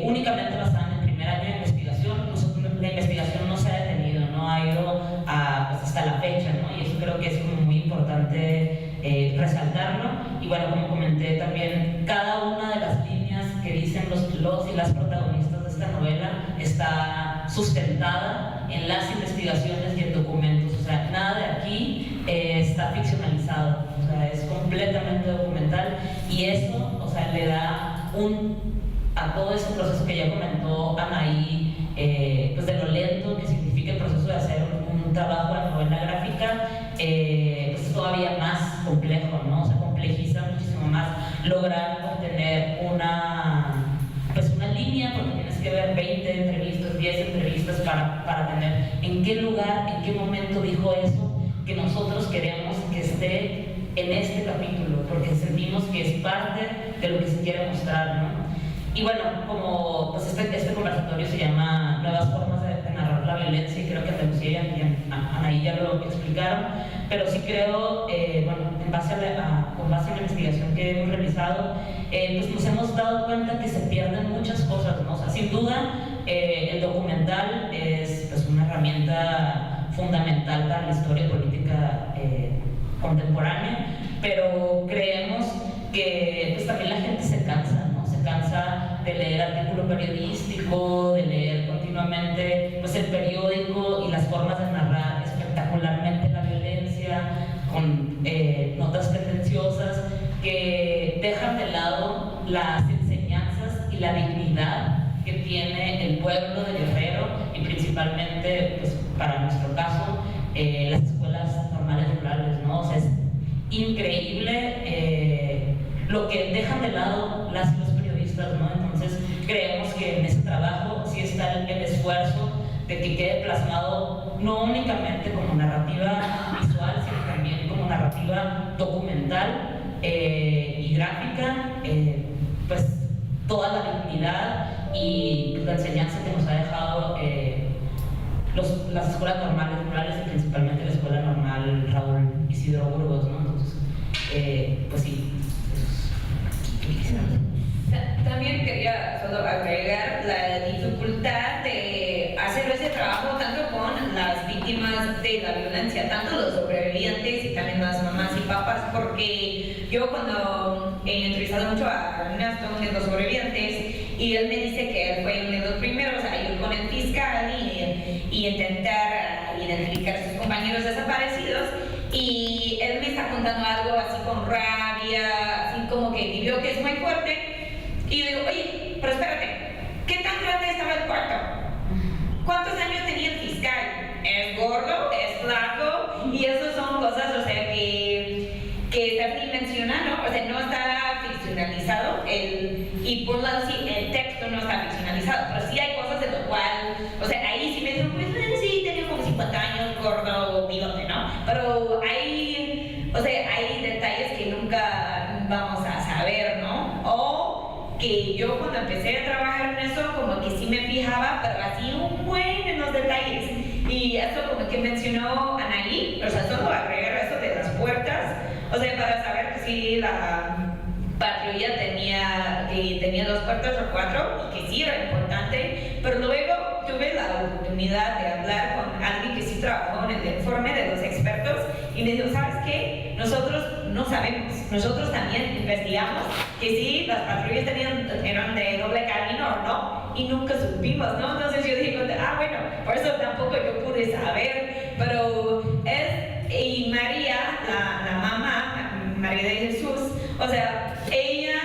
únicamente basada en el primer año de investigación, la investigación no se ha detenido, no ha ido pues hasta la fecha, ¿no? Y eso creo que es como muy importante resaltarlo. Y bueno, como comenté también, cada una de las líneas que dicen los y las protagonistas de esta novela está sustentada en las investigaciones y en documentos. O sea, nada de aquí está ficcionalizado, o sea, es completamente documental, y eso, o sea, le da a todo ese proceso que ya comentó Anaí, pues de lo lento que significa el proceso de hacer un trabajo de novela gráfica, pues es todavía más complejo, ¿no? O sea, complejiza muchísimo más lograr obtener una línea, porque tienes que ver 20 entrevistas, 10 entrevistas para tener en qué lugar, en qué momento dijo eso que nosotros queremos que esté en este capítulo, porque sentimos que es parte de lo que se quiere mostrar, ¿no? Y bueno, como pues este conversatorio se llama Nuevas formas de narrar la violencia, y creo que Ana Lucía y Anaí ya lo explicaron, pero sí creo, bueno, con base en la investigación que hemos realizado, pues nos hemos dado cuenta que se pierden muchas cosas, ¿no? O sea, sin duda, el documental es pues una herramienta fundamental para la historia política contemporánea, pero creemos que pues también la gente se cansa, ¿no? Se cansa de leer artículo periodístico, de leer continuamente pues el periódico y las formas de narrar espectacularmente la violencia con notas tendenciosas que dejan de lado las enseñanzas y la dignidad que tiene el pueblo de Guerrero, y principalmente pues para nuestro caso las escuelas normales rurales, ¿no? O sea, es increíble lo que dejan de lado las y los periodistas, ¿no? Entonces creemos que en ese trabajo sí está el esfuerzo de que quede plasmado no únicamente como narrativa visual, sino también como narrativa documental, y gráfica, pues toda la dignidad y la enseñanza que nos ha dejado las escuelas normales rurales y principalmente la escuela normal Raúl Isidro Burgos, ¿no? Entonces, pues sí, eso es. También quería solo agregar la dificultad de hacer ese trabajo tanto con las víctimas de la violencia, tanto los sobrevivientes y también las mamás y papás, porque yo cuando he entrevistado mucho a Ernesto, uno de los sobrevivientes, y él me dice que él fue uno de los primeros a ir con el fiscal y intentar identificar a sus compañeros desaparecidos, y él me está contando algo así con rabia, así como que vivió que es muy fuerte. Y yo digo, oye, pero espérate, ¿qué tan grande estaba el cuarto? ¿Cuántos años tenía el fiscal? ¿Es gordo? ¿Es flaco? Y esas son cosas, o sea, que Stephanie menciona, ¿no? O sea, no está ficcionalizado, y por lado sí, el texto no está ficcionalizado, pero sí hay cosas de lo cual, o sea, ahí sí me dijo, pues sí, tenía como 50 años, gordo, bigote, ¿no? Pero hay, o sea, hay detalles que nunca vamos a saber, ¿no? O que yo cuando empecé a trabajar en eso, como que sí me fijaba, pero así un buen en los detalles. Y eso como que mencionó Anaí, o sea, solo agregar eso de las puertas, o sea, para saber que sí la patrulla tenía 2 puertas o 4, y que sí era importante, pero luego tuve la oportunidad de hablar con alguien que sí trabajó en el informe de los expertos, y me dijo, ¿sabes qué? Nosotros no sabemos, nosotros también investigamos que sí, las patrullas eran de doble camino o no, y nunca supimos, ¿no? Entonces yo digo, bueno, por eso tampoco yo pude saber, pero y María, la mamá, María de Jesús, o sea, ella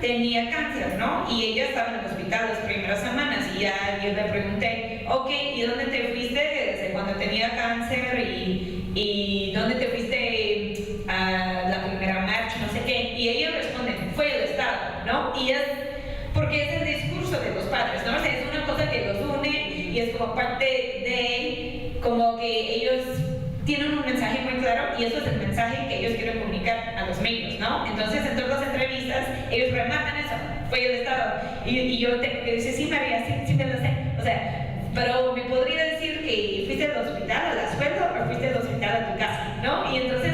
tenía cáncer, ¿no? Y ella estaba en el hospital las primeras semanas, y ya yo le pregunté, ok, ¿y dónde te fuiste desde cuando tenía cáncer? ¿Y dónde te fuiste a la primera marcha? No sé qué. Y ella responde, fue el Estado, ¿no? Y es porque es el discurso de los padres, ¿no? O sea, es una cosa que los une, y es como parte de, como que ellos tienen un mensaje muy claro, y eso es el mensaje que ellos quieren comunicar a los medios, ¿no? Entonces, en todas las entrevistas, ellos rematan eso, fue el Estado. Y yo tengo que decir, sí, María, sí me lo sé. O sea, pero me podría decir que fuiste al hospital, a la escuela, o fuiste al hospital a tu casa, ¿no? Y entonces,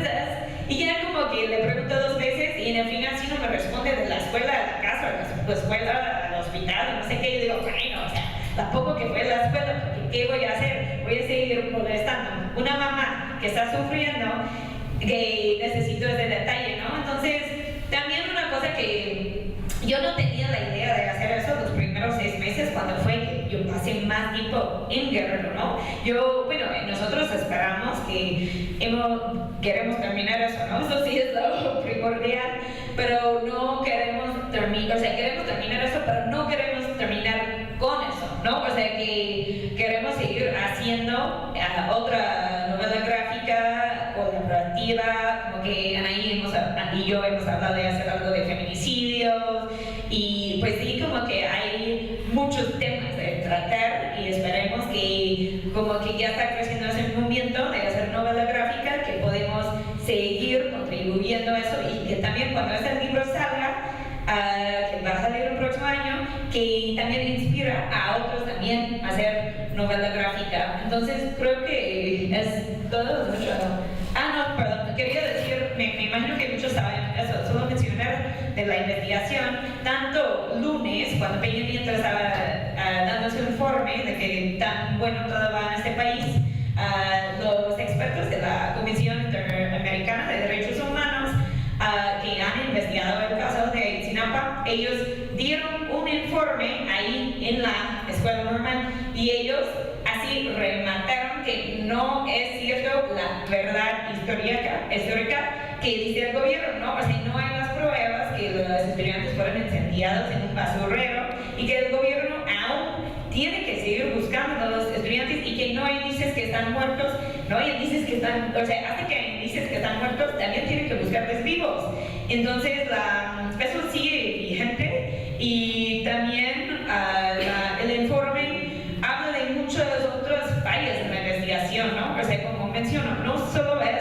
y ya como que le pregunto 2 veces, y en el final sí no me responde de la escuela a la casa, o la escuela al hospital, no sé qué. Yo digo, bueno, o sea, tampoco que fue a la escuela, porque ¿qué voy a hacer? Voy a seguir molestando. Una mamá que está sufriendo, que necesito ese detalle, ¿no? Entonces, también una cosa que yo no tenía la idea de hacer eso los primeros 6 meses, cuando fue que yo pasé más tiempo en Guerrero, ¿no? Nosotros esperamos que queremos terminar eso, ¿no? Eso sí es lo primordial, pero no queremos terminar, o sea, queremos terminar eso, pero no queremos terminar con eso, ¿no? O sea, que queremos seguir haciendo otra novela gráfica colaborativa, como que Anaí y yo hemos hablado de hacer algo de feminicidios, y pues sí, como que hay muchos temas de tratar, y esperemos que como que ya está creciendo ese movimiento de hacer novela gráfica, que podemos seguir contribuyendo a eso, y que también cuando ese libro salga, que va a salir el próximo año, que también inspira a otros también a hacer novela gráfica. Entonces creo que es todo mucho. No, perdón, quería decir, me imagino que muchos saben eso, solo mencionar de la investigación, tanto lunes, cuando Peña Nieto estaba dando su informe de que tan bueno todo va en este país, los expertos de la Comisión Interamericana de Derechos Humanos, que han investigado el caso de Ayotzinapa, ellos dieron un informe ahí en la escuela normal, y ellos así remataron que no es cierto la verdad histórica que dice el gobierno, ¿no? O sea, no hay las pruebas que los estudiantes fueron incendiados en un basurero, y que el gobierno aún tiene que seguir buscando a los estudiantes, y que no hay indicios que están muertos, no hay indicios que están, o sea, hasta que hay indicios que están muertos, también tienen que buscarles vivos. Entonces, eso sigue vigente, y también el informe habla de muchas otras fallas en la investigación, ¿no? O sea, como menciono, no solo es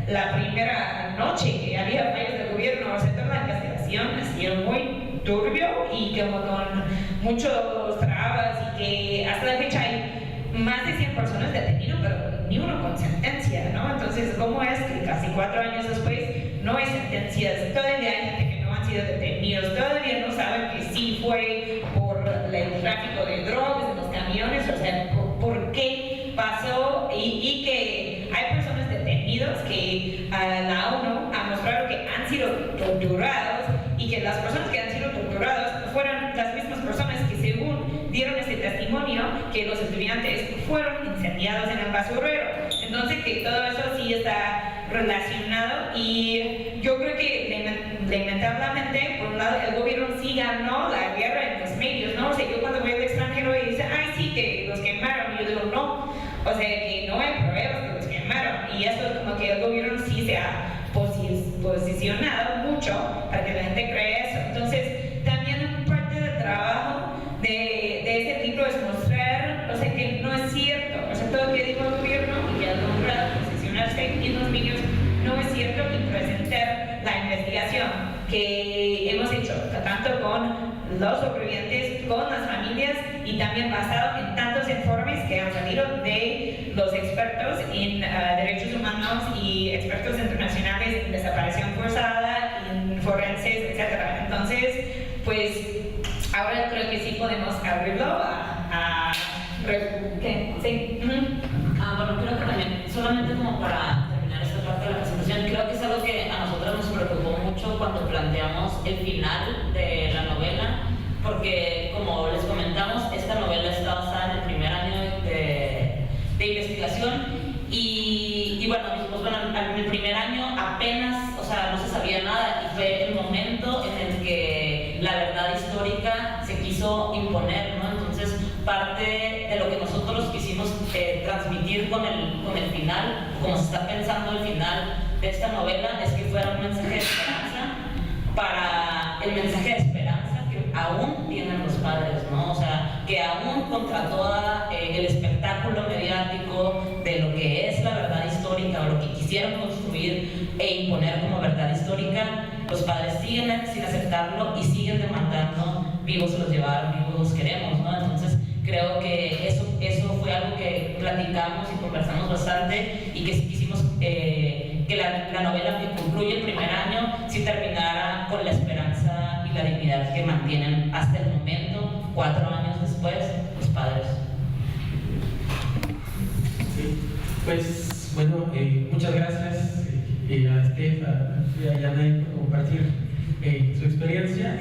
la primera noche que había fallas del gobierno, o sea, de la investigación ha sido muy turbio y como con muchos trabas y que hasta la fecha hay más de 100 personas detenidas, pero ni uno con sentencia, ¿no? Entonces, ¿cómo es que casi 4 años después no hay sentencias? Todavía hay gente que no han sido detenidos, todavía no saben que sí fue por el tráfico de drogas en los camiones, o sea, por qué pasó y que hay personas detenidas que la ONU ha mostrado que han sido torturados y que las personas que han sido torturadas fueron las mismas personas que según dieron ese testimonio que los estudiantes fueron incendiados en el basurero. Entonces que todo eso sí está relacionado y yo creo que lamentablemente por un lado el gobierno sí ganó la guerra en los medios, ¿no? O sea, yo cuando voy al extranjero y dicen, ay sí, que los quemaron, y yo digo, no, o sea, que no hay pruebas que los quemaron y eso es como que el gobierno sí se ha posicionado mucho para que la gente crea eso. Entonces también parte del trabajo de este libro es mostrar, o sea, que no es cierto, o sea, todo lo que dijo el gobierno y que ha logrado posicionarse en los medios no es cierto y presentar la investigación que hemos hecho, tanto con los sobrevivientes, con las familias y también basado en tantos informes que han salido de los expertos en derechos humanos y expertos internacionales en desaparición forzada, en forenses, etc. Entonces, pues ahora creo que sí podemos abrirlo a ¿qué? Sí. Bueno, creo que también, solamente como para terminar esta parte de la presentación, creo que es algo que a nosotros nos preocupó mucho cuando planteamos el final de la novela, porque como les comentamos, esta novela está basada en el primer año de investigación y bueno, dijimos, bueno, en el primer año apenas, o sea, no se sabía nada y fue el momento en el que la verdad histórica se quiso imponer, ¿no? Entonces, parte de lo que nosotros quisimos transmitir con el final, como se está pensando el final de esta novela, es que fuera un mensaje de esperanza para el mensaje de esperanza que aún tienen los padres, ¿no? O sea, que aún contra todo el espectáculo mediático de lo que es la verdad histórica o lo que quisieron construir e imponer como verdad histórica, los padres siguen sin aceptarlo y siguen demandando vivos se los llevaron, vivos los queremos, ¿no? Entonces, creo que eso fue algo que platicamos y conversamos bastante y que quisimos que la novela que concluye el primer año sí terminara con la esperanza y la dignidad que mantienen hasta el momento, 4 años después, los padres. Sí, pues bueno, muchas gracias a Steph, a Yanay por compartir su experiencia.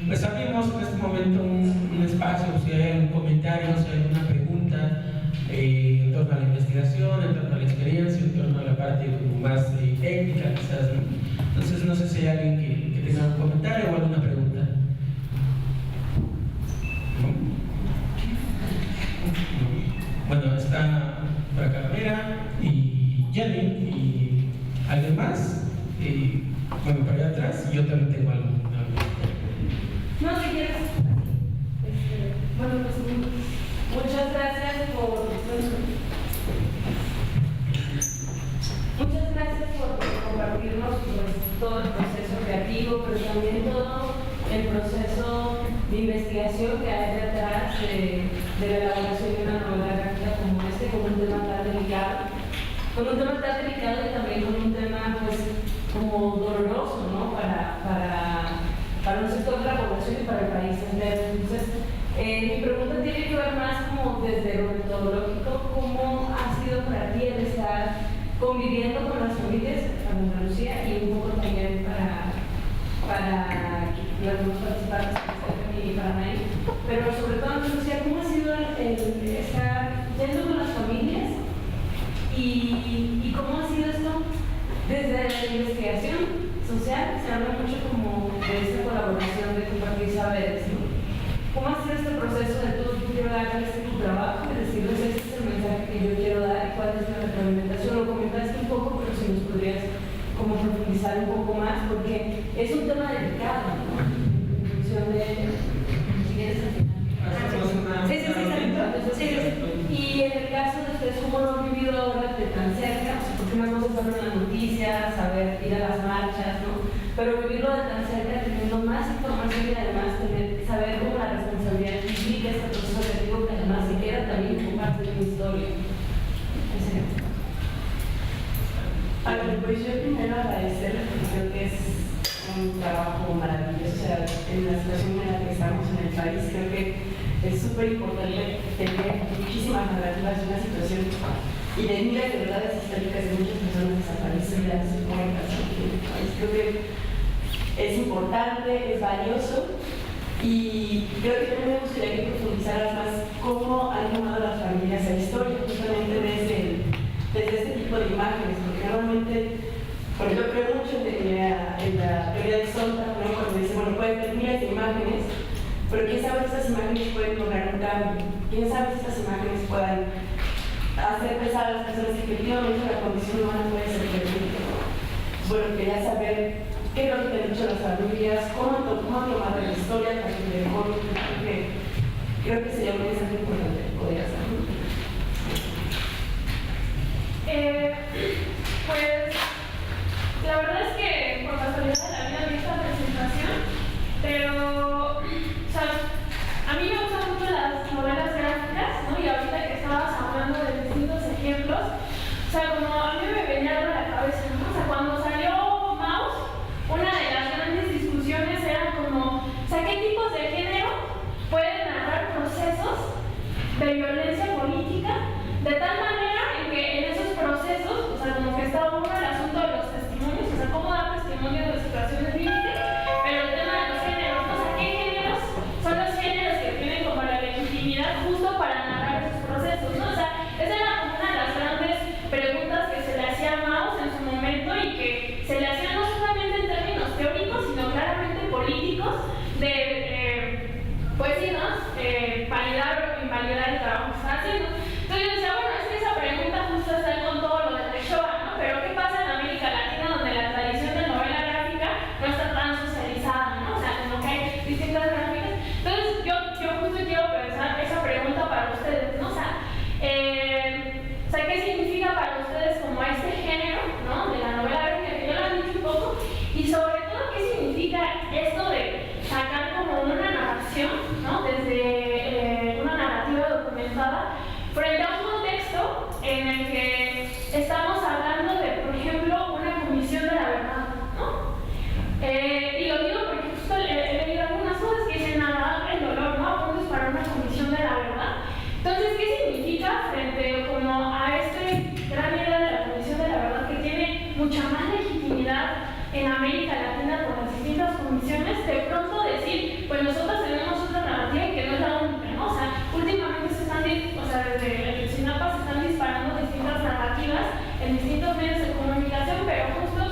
Pues abrimos en este momento un espacio, si hay algún comentario, si hay alguna pregunta en torno a la investigación, en torno a la experiencia, en torno a la parte como más técnica quizás, ¿no? Entonces no sé si hay alguien que tenga un comentario o alguna pregunta. Bueno, está por acá Vera y Jenny y alguien más. Bueno, para allá atrás, y yo también tengo algo. No, si quieres. Bueno, pues muchas gracias por. Muchas gracias por compartirnos pues, todo el proceso creativo, pero también todo el proceso de investigación que hay detrás de la elaboración de una novela gráfica como este, con un tema tan delicado. Con un tema tan delicado y también con un tema pues como doloroso, ¿no? Para un sector de la población y para el país entero. Entonces, mi pregunta tiene que ver más como desde lo metodológico, ¿cómo ha sido para ti el estar conviviendo con las familias en Andalucía y un poco también para los demás participantes y para Nay, pero sobre todo en Andalucía, ¿cómo ha sido el estar yendo con las familias y cómo ha sido esto desde la investigación social? Se habla mucho como de esta colaboración de compartir saberes, ¿no? ¿Cómo ha sido este proceso de tú quiero darles tu trabajo, de decirles este es el mensaje que yo quiero dar y cuál es la retroalimentación? Lo comentaste un poco, pero si nos podrías como profundizar un poco más, porque es un tema delicado, ¿no? En función de, si quieres al final. Sí. Y en el caso de ustedes, ¿cómo lo han vivido ahora de tan cerca? O sea, porque una cosa es ver una noticia, saber ir a las marchas, ¿no? pero vivirlo de tan cerca, teniendo más información y además saber cómo la responsabilidad civil de este proceso creativo que además se queda también como parte de mi historia. Pues yo primero agradecerles porque creo que es un trabajo maravilloso. O sea, en la situación en la que estamos en el país, creo que es súper importante tener muchísimas narrativas de una situación y de miles de verdades históricas de muchas personas desaparecidas, muertas aquí en el país. Creo que es importante, es valioso y creo que también me gustaría que profundizaras más cómo han tomado las familias la historia, justamente desde este tipo de imágenes, porque normalmente, porque yo creo mucho en la teoría de Sontag, ¿no? Cuando dice, bueno, pueden ver miles de imágenes, pero quién sabe si estas imágenes pueden lograr un cambio, quién sabe si estas imágenes puedan hacer pensar a las personas que efectivamente la condición humana puede ser perfecta. Bueno, quería saber qué es lo que han dicho las familias, cómo han tomado la historia para que le mejor, creo que sería un mensaje importante que podría hacer. Pues la verdad es que por casualidad de la vida vi esta presentación, pero o sea, a mí me gustan mucho las novelas gráficas, ¿no? Y ahorita que estabas hablando de distintos ejemplos, o sea, como a mí me venía algo a la cabeza, ¿no? O sea, cuando salió Maus, una de las grandes discusiones era como, o sea, ¿qué tipos de género pueden narrar procesos de violencia política de tal manera en que en esos procesos, o sea, como que está uno el asunto de los testimonios, o sea, cómo dar testimonio de situaciones límite, pero el tema de los géneros, ¿no? O sea, ¿qué géneros son los géneros que tienen como la legitimidad justo para narrar esos procesos, ¿no? O sea, esa era como una de las grandes preguntas que se le hacía a Maus en su momento y que se le hacía no solamente en términos teóricos, sino claramente políticos, de, pues sí, ¿no? Validar o invalidar el trabajo que está haciendo. Entonces yo decía, bueno, es que esa pregunta justo está con todo lo de Shoah, ¿no? Pero ¿qué pasa en América Latina donde la tradición de novela gráfica no está tan socializada, ¿no? O sea, como que hay distintas gráficas. Entonces yo justo quiero pensar esa pregunta para ustedes, ¿no? O sea, ¿qué significa para ustedes como este género, ¿no? De la novela gráfica, que yo lo he dicho un poco, y sobre todo, ¿qué significa esto de sacar como una narración, ¿no? Desde una narrativa documentada frente a un contexto en el que estamos hablando de, por ejemplo, una comisión de la verdad, ¿no? Y lo digo porque justo he leído algunas cosas que dicen narrar el dolor, ¿no? Apuntes para una comisión de la verdad. Entonces, ¿qué significa frente como a este gran idea de la comisión de la verdad que tiene mucha más legitimidad en América Latina por las distintas comisiones, de pronto decir, pues nosotros tenemos otra narrativa que no es la única, ¿no? O sea, últimamente se están, o sea, desde el SINAPA se están disparando distintas narrativas en distintos medios de comunicación, pero justo,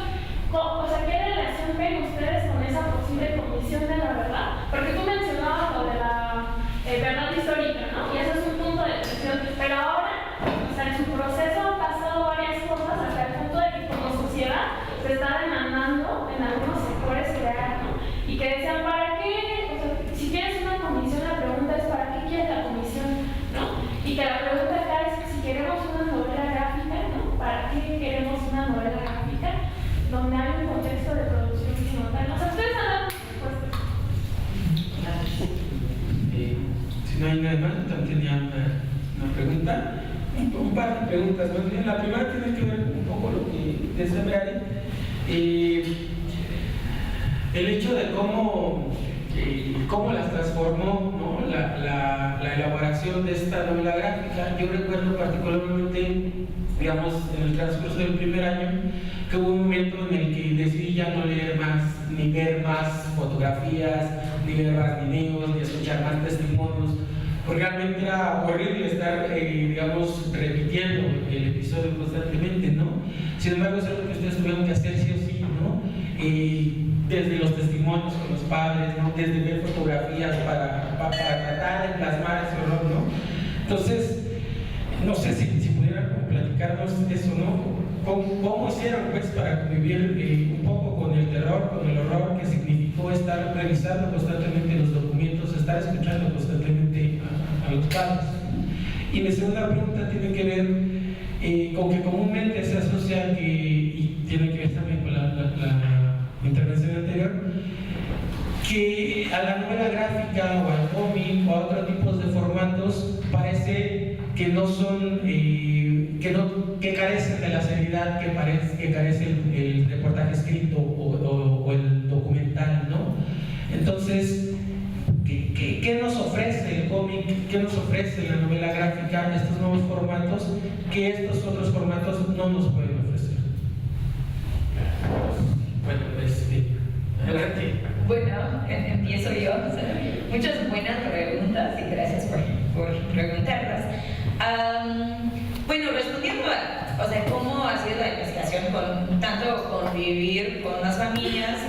o sea, ¿qué relación ven ustedes con esa posible comisión de la verdad? Porque tú mencionabas lo de la verdad histórica, ¿no? Y eso es un punto de tensión, pero ahora, o sea, en su proceso han pasado varias cosas hasta el punto de que como sociedad se está demandando en algunos sectores crear, ¿no? Y que decían, ¿para qué? O sea, si quieres una comisión, la pregunta es ¿para qué quieres la comisión? ¿No? Y que la pregunta acá es si queremos una novela gráfica, ¿no? ¿Para qué queremos una novela gráfica donde hay un contexto de producción simultánea? O sea, ustedes han dado respuestas. Si no hay nada más, también tenía una pregunta. Un par de preguntas. Más bien, la primera tiene que ver un poco lo que decía Brady. El hecho de cómo las transformó, ¿no? la elaboración de esta novela gráfica. Yo recuerdo particularmente, digamos, en el transcurso del primer año, que hubo un momento en el que decidí ya no leer más, ni ver más fotografías, ni ver más videos, ni escuchar más testimonios, porque realmente era horrible estar, digamos, repitiendo el episodio constantemente, ¿no? Sin embargo, es algo que ustedes tuvieron que hacer sí o sí, ¿no? Desde los testimonios con los padres, ¿no? Desde ver fotografías para tratar de plasmar ese horror, ¿no? Entonces, no sé si pudieran platicarnos eso, ¿no? ¿Cómo hicieron, pues, para convivir un poco con el terror, con el horror que significó estar revisando constantemente los documentos, estar escuchando constantemente a los padres? Y mi segunda pregunta tiene que ver con que comúnmente se asocia y tiene que ver también con la intervención que a la novela gráfica o al cómic o a otro tipo de formatos parece que no son, que carecen de la seriedad que carece el reportaje escrito o el documental, ¿no? Entonces, ¿qué nos ofrece el cómic? ¿Qué nos ofrece la novela gráfica? Estos nuevos formatos que estos otros formatos no nos pueden ofrecer. Bueno, pues, adelante. Bueno, empiezo yo. Muchas buenas preguntas y gracias por preguntarlas. Bueno, respondiendo a, o sea, cómo ha sido la investigación tanto convivir con las familias.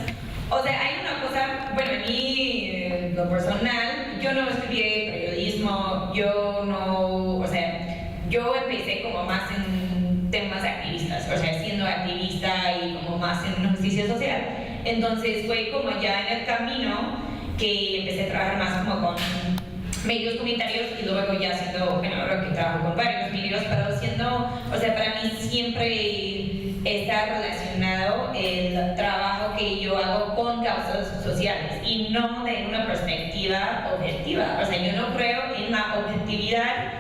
O sea, hay una cosa, bueno, a mí, lo personal, yo no estudié periodismo, yo empecé como más en temas activistas, o sea, siendo activista y como más en justicia social. Entonces fue como ya en el camino que empecé a trabajar más como con medios comunitarios y luego ya siendo, bueno, ahora que trabajo con varios medios, pero siendo, o sea, para mí siempre está relacionado el trabajo que yo hago con causas sociales y no de una perspectiva objetiva. O sea, yo no creo en la objetividad,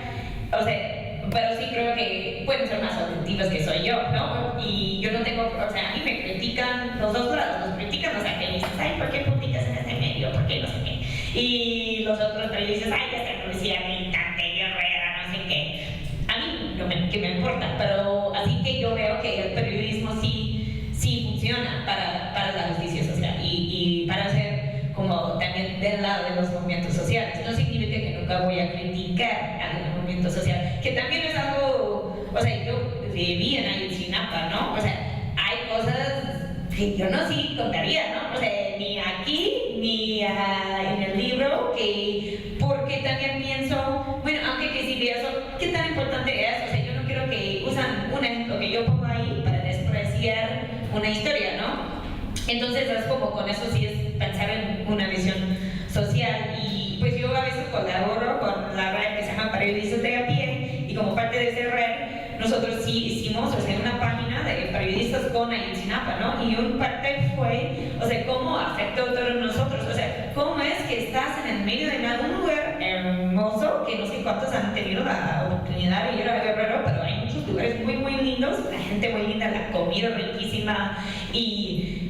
o sea, pero sí creo que pueden ser más objetivas que soy yo, ¿no? Y yo no tengo, o sea, a mí me critican los dos lados, los critican los activistas, ay, ¿por qué publicas en este medio? ¿Por qué no sé qué? Y los otros periodistas, ay, esta policía militante, guerrera, no sé qué. A mí no me, que me importa, pero así que yo veo que el periodismo sí funciona para la justicia social y para ser como también del lado de los movimientos sociales. No significa que nunca voy a criticar al movimiento social, que también es algo, o sea, yo viví en Ayotzinapa, ¿no? O sea, hay cosas que yo no sí contaría, ¿no? O sea, ni aquí, ni en el libro, porque también pienso, bueno, aunque que si eso, ¿qué tan importante es? O sea, yo no quiero que usan un ejemplo que yo pongo ahí para despreciar una historia, ¿no? Entonces es como con eso sí es pensar en una visión social y pues yo a veces colaboro con la red que se llama Periodistas de a Pie y como parte de esa red nosotros sí hicimos, o sea, una página de periodistas con Ayotzinapa, ¿no? Y un parte fue, o sea, cómo afectó a todos nosotros, o sea, cómo es que estás en el medio de algún lugar hermoso, que no sé cuántos han tenido la oportunidad de ir a Guerrero, pero hay muchos lugares muy, muy lindos, la gente muy linda, la comida riquísima,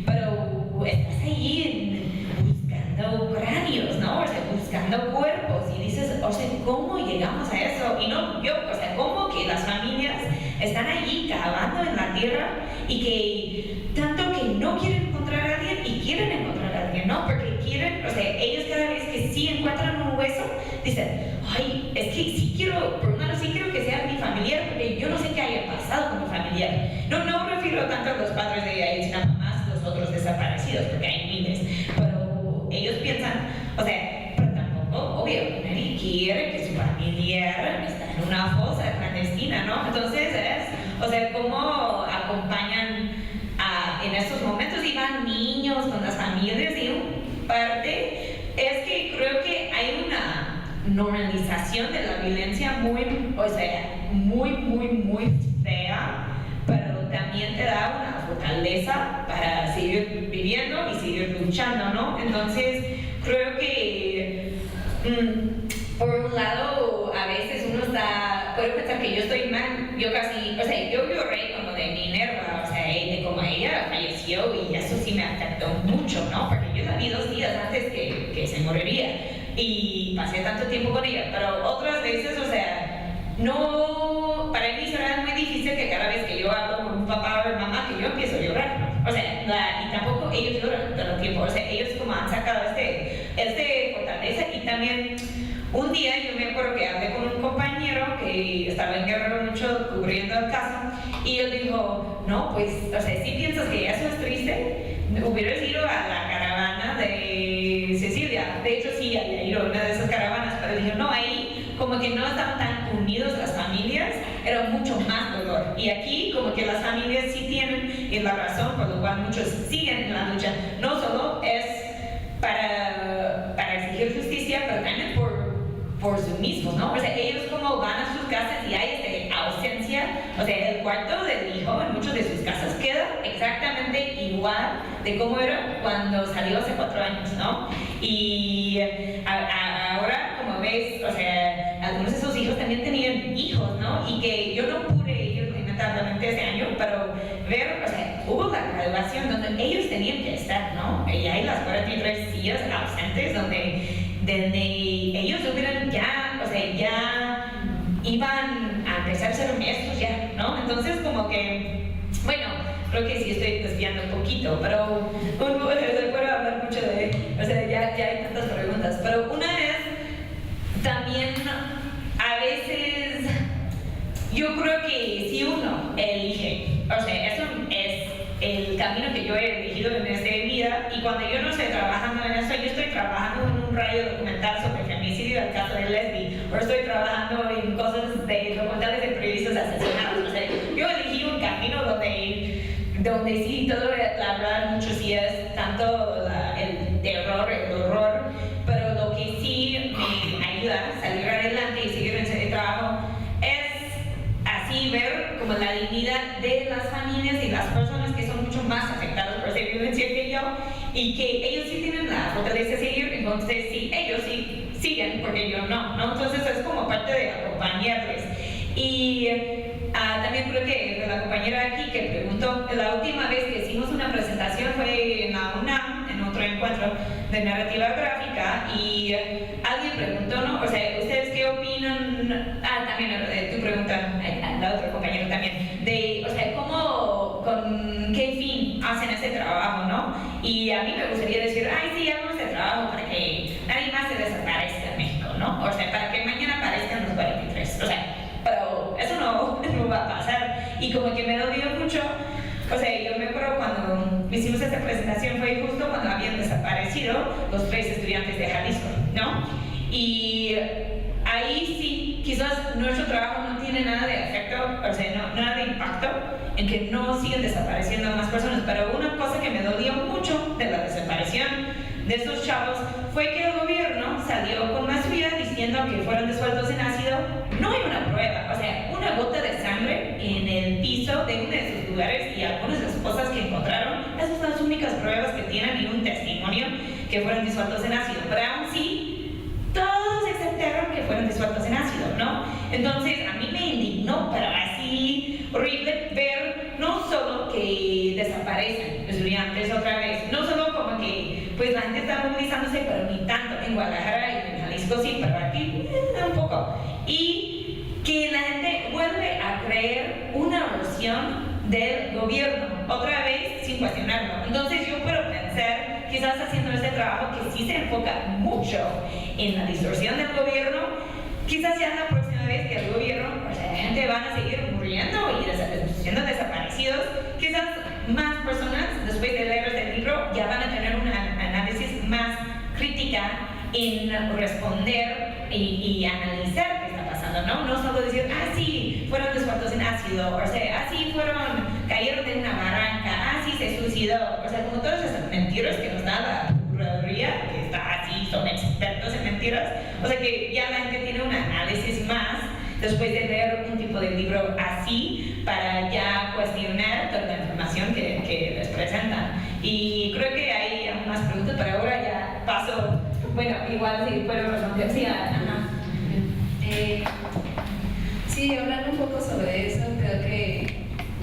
pero estás ahí buscando cráneos, ¿no? O sea, buscando cuerpos y dices, o sea, ¿cómo llegamos a eso? Y no, yo, o sea, ¿cómo que las familias están allí cavando en la tierra y que tanto que no quieren encontrar a alguien y quieren encontrar a alguien, ¿no? Porque quieren, o sea, ellos cada vez que sí encuentran un hueso, dicen, ay, es que sí quiero, por un lado sí quiero que sea mi familiar, porque yo no sé qué haya pasado con mi familiar. No me refiero tanto a los padres de Ayotzinapa, más los otros desaparecidos, porque hay miles, pero ellos piensan, o sea, pero tampoco, obvio, nadie quiere que su familiar esté en una fosa clandestina, ¿no? Entonces o sea, cómo acompañan en estos momentos, y van niños con las familias, y un parte es que creo que hay una normalización de la violencia muy, o sea, muy fea, pero también te da una fortaleza para seguir viviendo y seguir luchando, ¿no? Entonces, creo que por un lado, a veces uno puede pensar que yo estoy mal, yo casi, o sea, yo lloré como de Minerva, o sea, de como ella falleció, y eso sí me afectó mucho, ¿no? Porque yo la vi 2 días antes que se moriría, y pasé tanto tiempo con ella, pero otras veces, o sea, no, para mí será muy difícil que cada vez que yo hablo con un papá o mamá, que yo empiezo a llorar, o sea, y tampoco ellos lloran todo el tiempo, o sea, ellos como han sacado este fortaleza. Y también un día yo me acuerdo que hablé con un compañero que estaba en Guerrero mucho cubriendo el caso, y él dijo, no, pues, o sea, si piensas que eso es triste, hubieras ido a la caravana de Cecilia. De hecho sí, había ido a una de esas caravanas, pero dijo, no, ahí como que no estaban tan unidos las familias, era mucho más dolor. Y aquí como que las familias sí tienen, y la razón por la cual muchos siguen en la lucha, no solo es para exigir justicia, pero también por sí mismos, ¿no? O sea, ellos como van a sus casas y hay ausencia, o sea, el cuarto del hijo en muchas de sus casas queda exactamente igual de cómo era cuando salió hace 4 años, ¿no? Y ahora, como ves, o sea, algunos de sus hijos también tenían hijos, ¿no? Y que yo no pude ir lamentablemente este año, pero ver, o sea, hubo la graduación donde ellos tenían que estar, ¿no? Y hay las 43 sillas ausentes donde ellos hubieran ya, o sea, ya iban a empezar a ser maestros ya, ¿no? Entonces como que, bueno, creo que sí estoy desviando un poquito, pero puedo hablar mucho de, o sea, ya hay tantas preguntas, pero una es también a veces yo creo que si uno elige, o sea, eso es el camino que yo he elegido en esta vida, y cuando yo no estoy trabajando en eso, yo estoy trabajando en un radio documental sobre feminicidio, el caso de Leslie, o estoy trabajando en cosas de documentales de periodistas asesinados. O sea, yo elegí un camino donde sí, todo la verdad, mucho sí es tanto el terror, el horror, pero lo que sí me ayuda a salir adelante y seguir en ese trabajo es así ver como la dignidad de las familias y las personas que son mucho más afectadas por esa violencia que yo, y que ellos sí tienen la fortaleza de seguir, entonces sí, ellos sí siguen porque yo no, entonces es como parte de acompañarles. Y también creo que la compañera aquí que preguntó, la última vez que hicimos una presentación fue en la UNAM, en otro encuentro de narrativa gráfica, y alguien preguntó, ¿no? O sea, ¿ustedes qué opinan? También tu pregunta, la otra compañera también, de, o sea, ¿cómo, con qué fin hacen ese trabajo, no? Y a mí me gustaría decir, ay, sí, hago este trabajo para que nadie más se desaparezca en México, ¿no? O sea, para que mañana aparezcan los 43, o sea, pero eso no va a pasar. Y como que me dolió mucho, o sea, yo me acuerdo cuando hicimos esta presentación fue justo cuando habían desaparecido los 3 estudiantes de Jalisco, ¿no? Y ahí sí, quizás nuestro trabajo no tiene nada de efecto, o sea, nada de impacto en que no siguen desapareciendo más personas, pero una cosa que me dolió mucho de la desaparición de estos chavos fue que el gobierno salió con una subida diciendo que fueron disueltos en ácido. No hay una prueba, o sea, una gota de sangre en el piso de uno de esos lugares y algunas de las cosas que encontraron, esas son las únicas pruebas que tienen y un testimonio que fueron disueltos en ácido, pero aún sí, todos aceptaron que fueron disueltos en ácido, ¿no? Entonces, a mí me indignó, pero así horrible ver no solo que desaparecen estudiantes otra vez, no solo como que pues la gente está movilizándose, pero ni tanto en Guadalajara y en Jalisco sí, pero aquí un poco, y que la gente vuelve a creer una versión del gobierno otra vez sin cuestionarlo. Entonces yo puedo pensar, quizás haciendo este trabajo que sí se enfoca mucho en la distorsión del gobierno, quizás ya la próxima vez que el gobierno, o sea, la gente van a seguir muriendo y siendo desaparecidos, quizás más personas después de leer este libro ya van a tener un análisis más crítica en responder y analizar qué está pasando, ¿no? No solo decir, sí, fueron disueltos en ácido, o sea, sí, cayeron de una barranca, sí, se suicidó, o sea, como todas esas mentiras que nos da la Procuraduría, que está así, son expertos en mentiras, o sea que ya la gente tiene un análisis más después de leer un tipo de libro así para ya cuestionar toda la información que les presentan. Y creo que hay algunas preguntas, pero ahora ya paso, bueno, igual si puedo responder, sí, Ana. Sí, hablando un poco sobre eso, creo que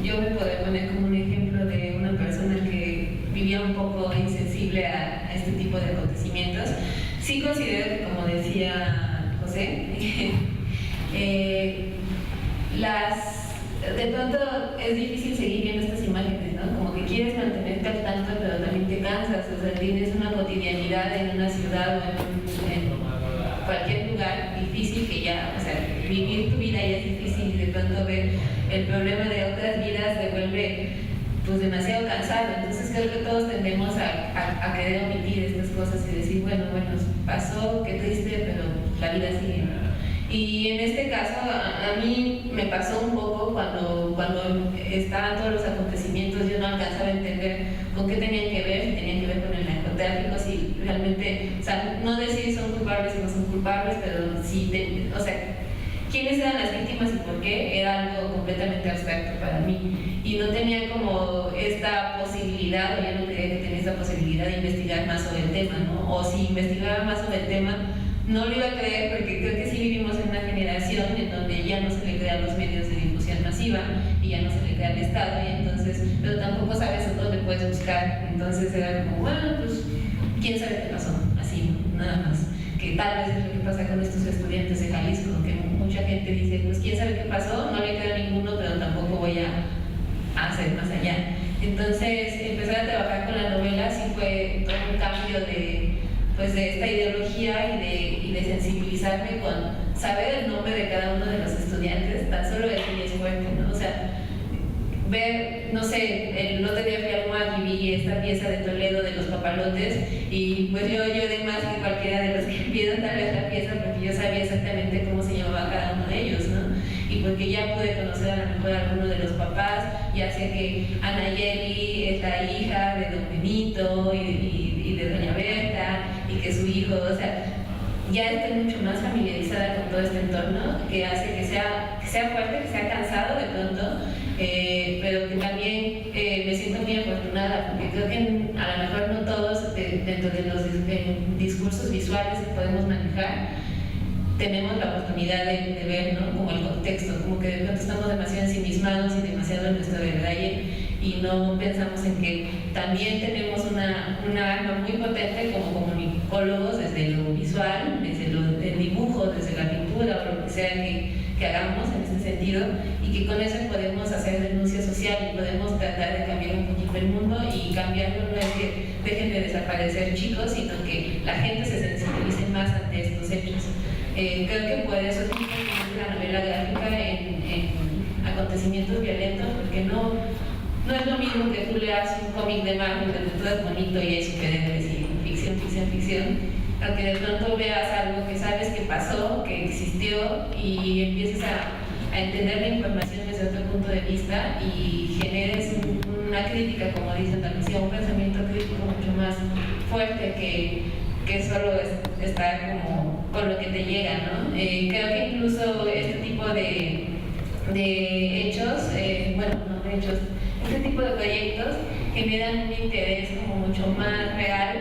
yo me podría poner como un ejemplo de una persona que vivía un poco insensible a este tipo de acontecimientos. Sí considero que, como decía José, de pronto es difícil seguir viendo estas imágenes, ¿no? Como que quieres mantenerte al tanto, pero también te cansas, o sea, tienes una cotidianidad en una ciudad o en cualquier lugar difícil que ya, o sea, vivir tu vida ya es difícil, y de pronto ver el problema de otras vidas se vuelve pues demasiado cansado. Entonces creo que todos tendemos a querer omitir estas cosas y decir, bueno, pasó, qué triste, pero la vida sigue. Y en este caso a mí me pasó un poco cuando estaban todos los acontecimientos, yo no alcanzaba a entender con qué tenían que ver, si tenían que ver con el narcotráfico, si realmente, o sea, no decir si son culpables o no son culpables, pero sí, o sea, quiénes eran las víctimas y por qué era algo completamente abstracto para mí. Y no tenía como esta posibilidad, o yo no creía que tenía esta posibilidad de investigar más sobre el tema, ¿no? O si investigaba más sobre el tema, no lo iba a creer, porque creo que sí vivimos en una generación en donde ya no se le crean los medios de difusión masiva y ya no se le crea el Estado, y entonces, pero tampoco sabes a dónde puedes buscar. Entonces era como, bueno, pues quién sabe qué pasó, así, nada más. Que tal vez es lo que pasa con estos estudiantes de Jalisco, que mucha gente dice, pues quién sabe qué pasó, no le creo a ninguno, pero tampoco voy a hacer más allá. Entonces, empezar a trabajar con la novela sí fue todo un cambio de esta ideología y de sensibilizarme con saber el nombre de cada uno de los estudiantes. Tan solo eso ya es fuerte, ¿no? O sea, ver, no sé, el otro día fui al MUAC y vi esta pieza de Toledo de los papalotes, y pues yo lloré más que cualquiera de los que vieron tal vez la pieza, porque yo sabía exactamente cómo se llamaba cada uno de ellos, ¿no? Y porque ya pude conocer a lo mejor a alguno de los papás, ya sé que Anayeli es la hija de Don Benito y de Doña Berta, y que su hijo, o sea, ya estoy mucho más familiarizada con todo este entorno, que hace que sea fuerte, que sea cansado de pronto, pero que también me siento muy afortunada, porque creo que a lo mejor no todos dentro de los discursos visuales que podemos manejar tenemos la oportunidad de ver, ¿no? Como el contexto, como que de pronto estamos demasiado ensimismados y demasiado en nuestro detalle, y no pensamos en que también tenemos una arma muy potente como comunicólogos, desde lo visual, desde el dibujo, desde la pintura o lo que sea que hagamos en este sentido, y que con eso podemos hacer denuncia social y podemos tratar de cambiar un poquito el mundo. Y cambiarlo no es que dejen de desaparecer chicos, sino que la gente se sensibilice más ante estos hechos. Creo que por eso es una novela gráfica en acontecimientos violentos, porque no es lo mismo que tú leas un cómic de Marvel donde todo es bonito y hay superhéroes y ficción, a que de pronto veas algo que sabes que pasó, que existió, y empieces a entender la información desde otro punto de vista y generes una crítica, como dice Andalucía, un pensamiento crítico mucho más fuerte que solo estar como con lo que te llega, ¿no? Creo que incluso este tipo de hechos, este tipo de proyectos generan un interés como mucho más real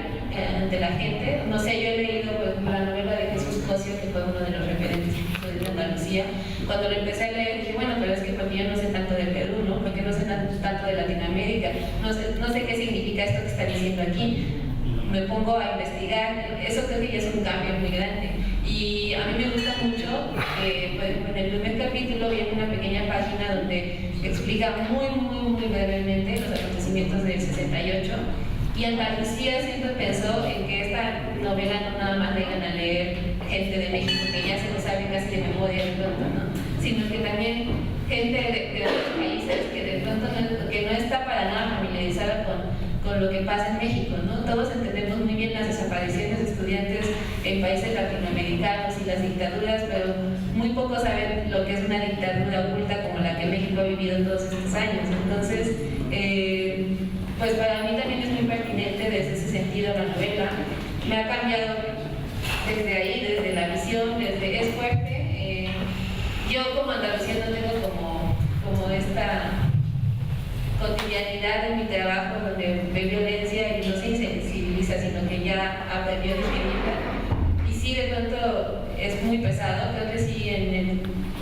ante la gente. No sé, yo he leído la novela de Jesús Cosio, que fue uno de los referentes de Andalucía. Cuando lo empecé a leer dije, bueno, pero es que porque yo no sé tanto de Perú, ¿no? Porque no sé tanto de Latinoamérica, no sé qué significa esto que está diciendo aquí. Me pongo a investigar, eso creo que ya es un cambio muy grande. Y a mí me gusta mucho, en el primer capítulo viene una pequeña página donde explica muy brevemente los acontecimientos del 68, y Andalucía siempre pensó en que esta novela no nada más la iban a leer gente de México, que ya se lo sabe casi de memoria de pronto, ¿no? Sino que también gente de otros países que de pronto que no está para nada familiarizada con lo que pasa en México, ¿no? Todos entendemos muy bien las desapariciones de estudiantes en países latinoamericanos y las dictaduras, pero muy pocos saben lo que es una dictadura oculta como la que México ha vivido todos estos años. Entonces, pues para mí también es muy pertinente desde ese sentido la novela. Me ha cambiado desde ahí, desde la visión, es fuerte. Yo como Andalucía no tengo como esta cotidianidad en mi trabajo donde ve violencia y no se insensibiliza, sino que ya aprendió a discriminar. Y sí, de pronto es muy pesado. Creo que sí,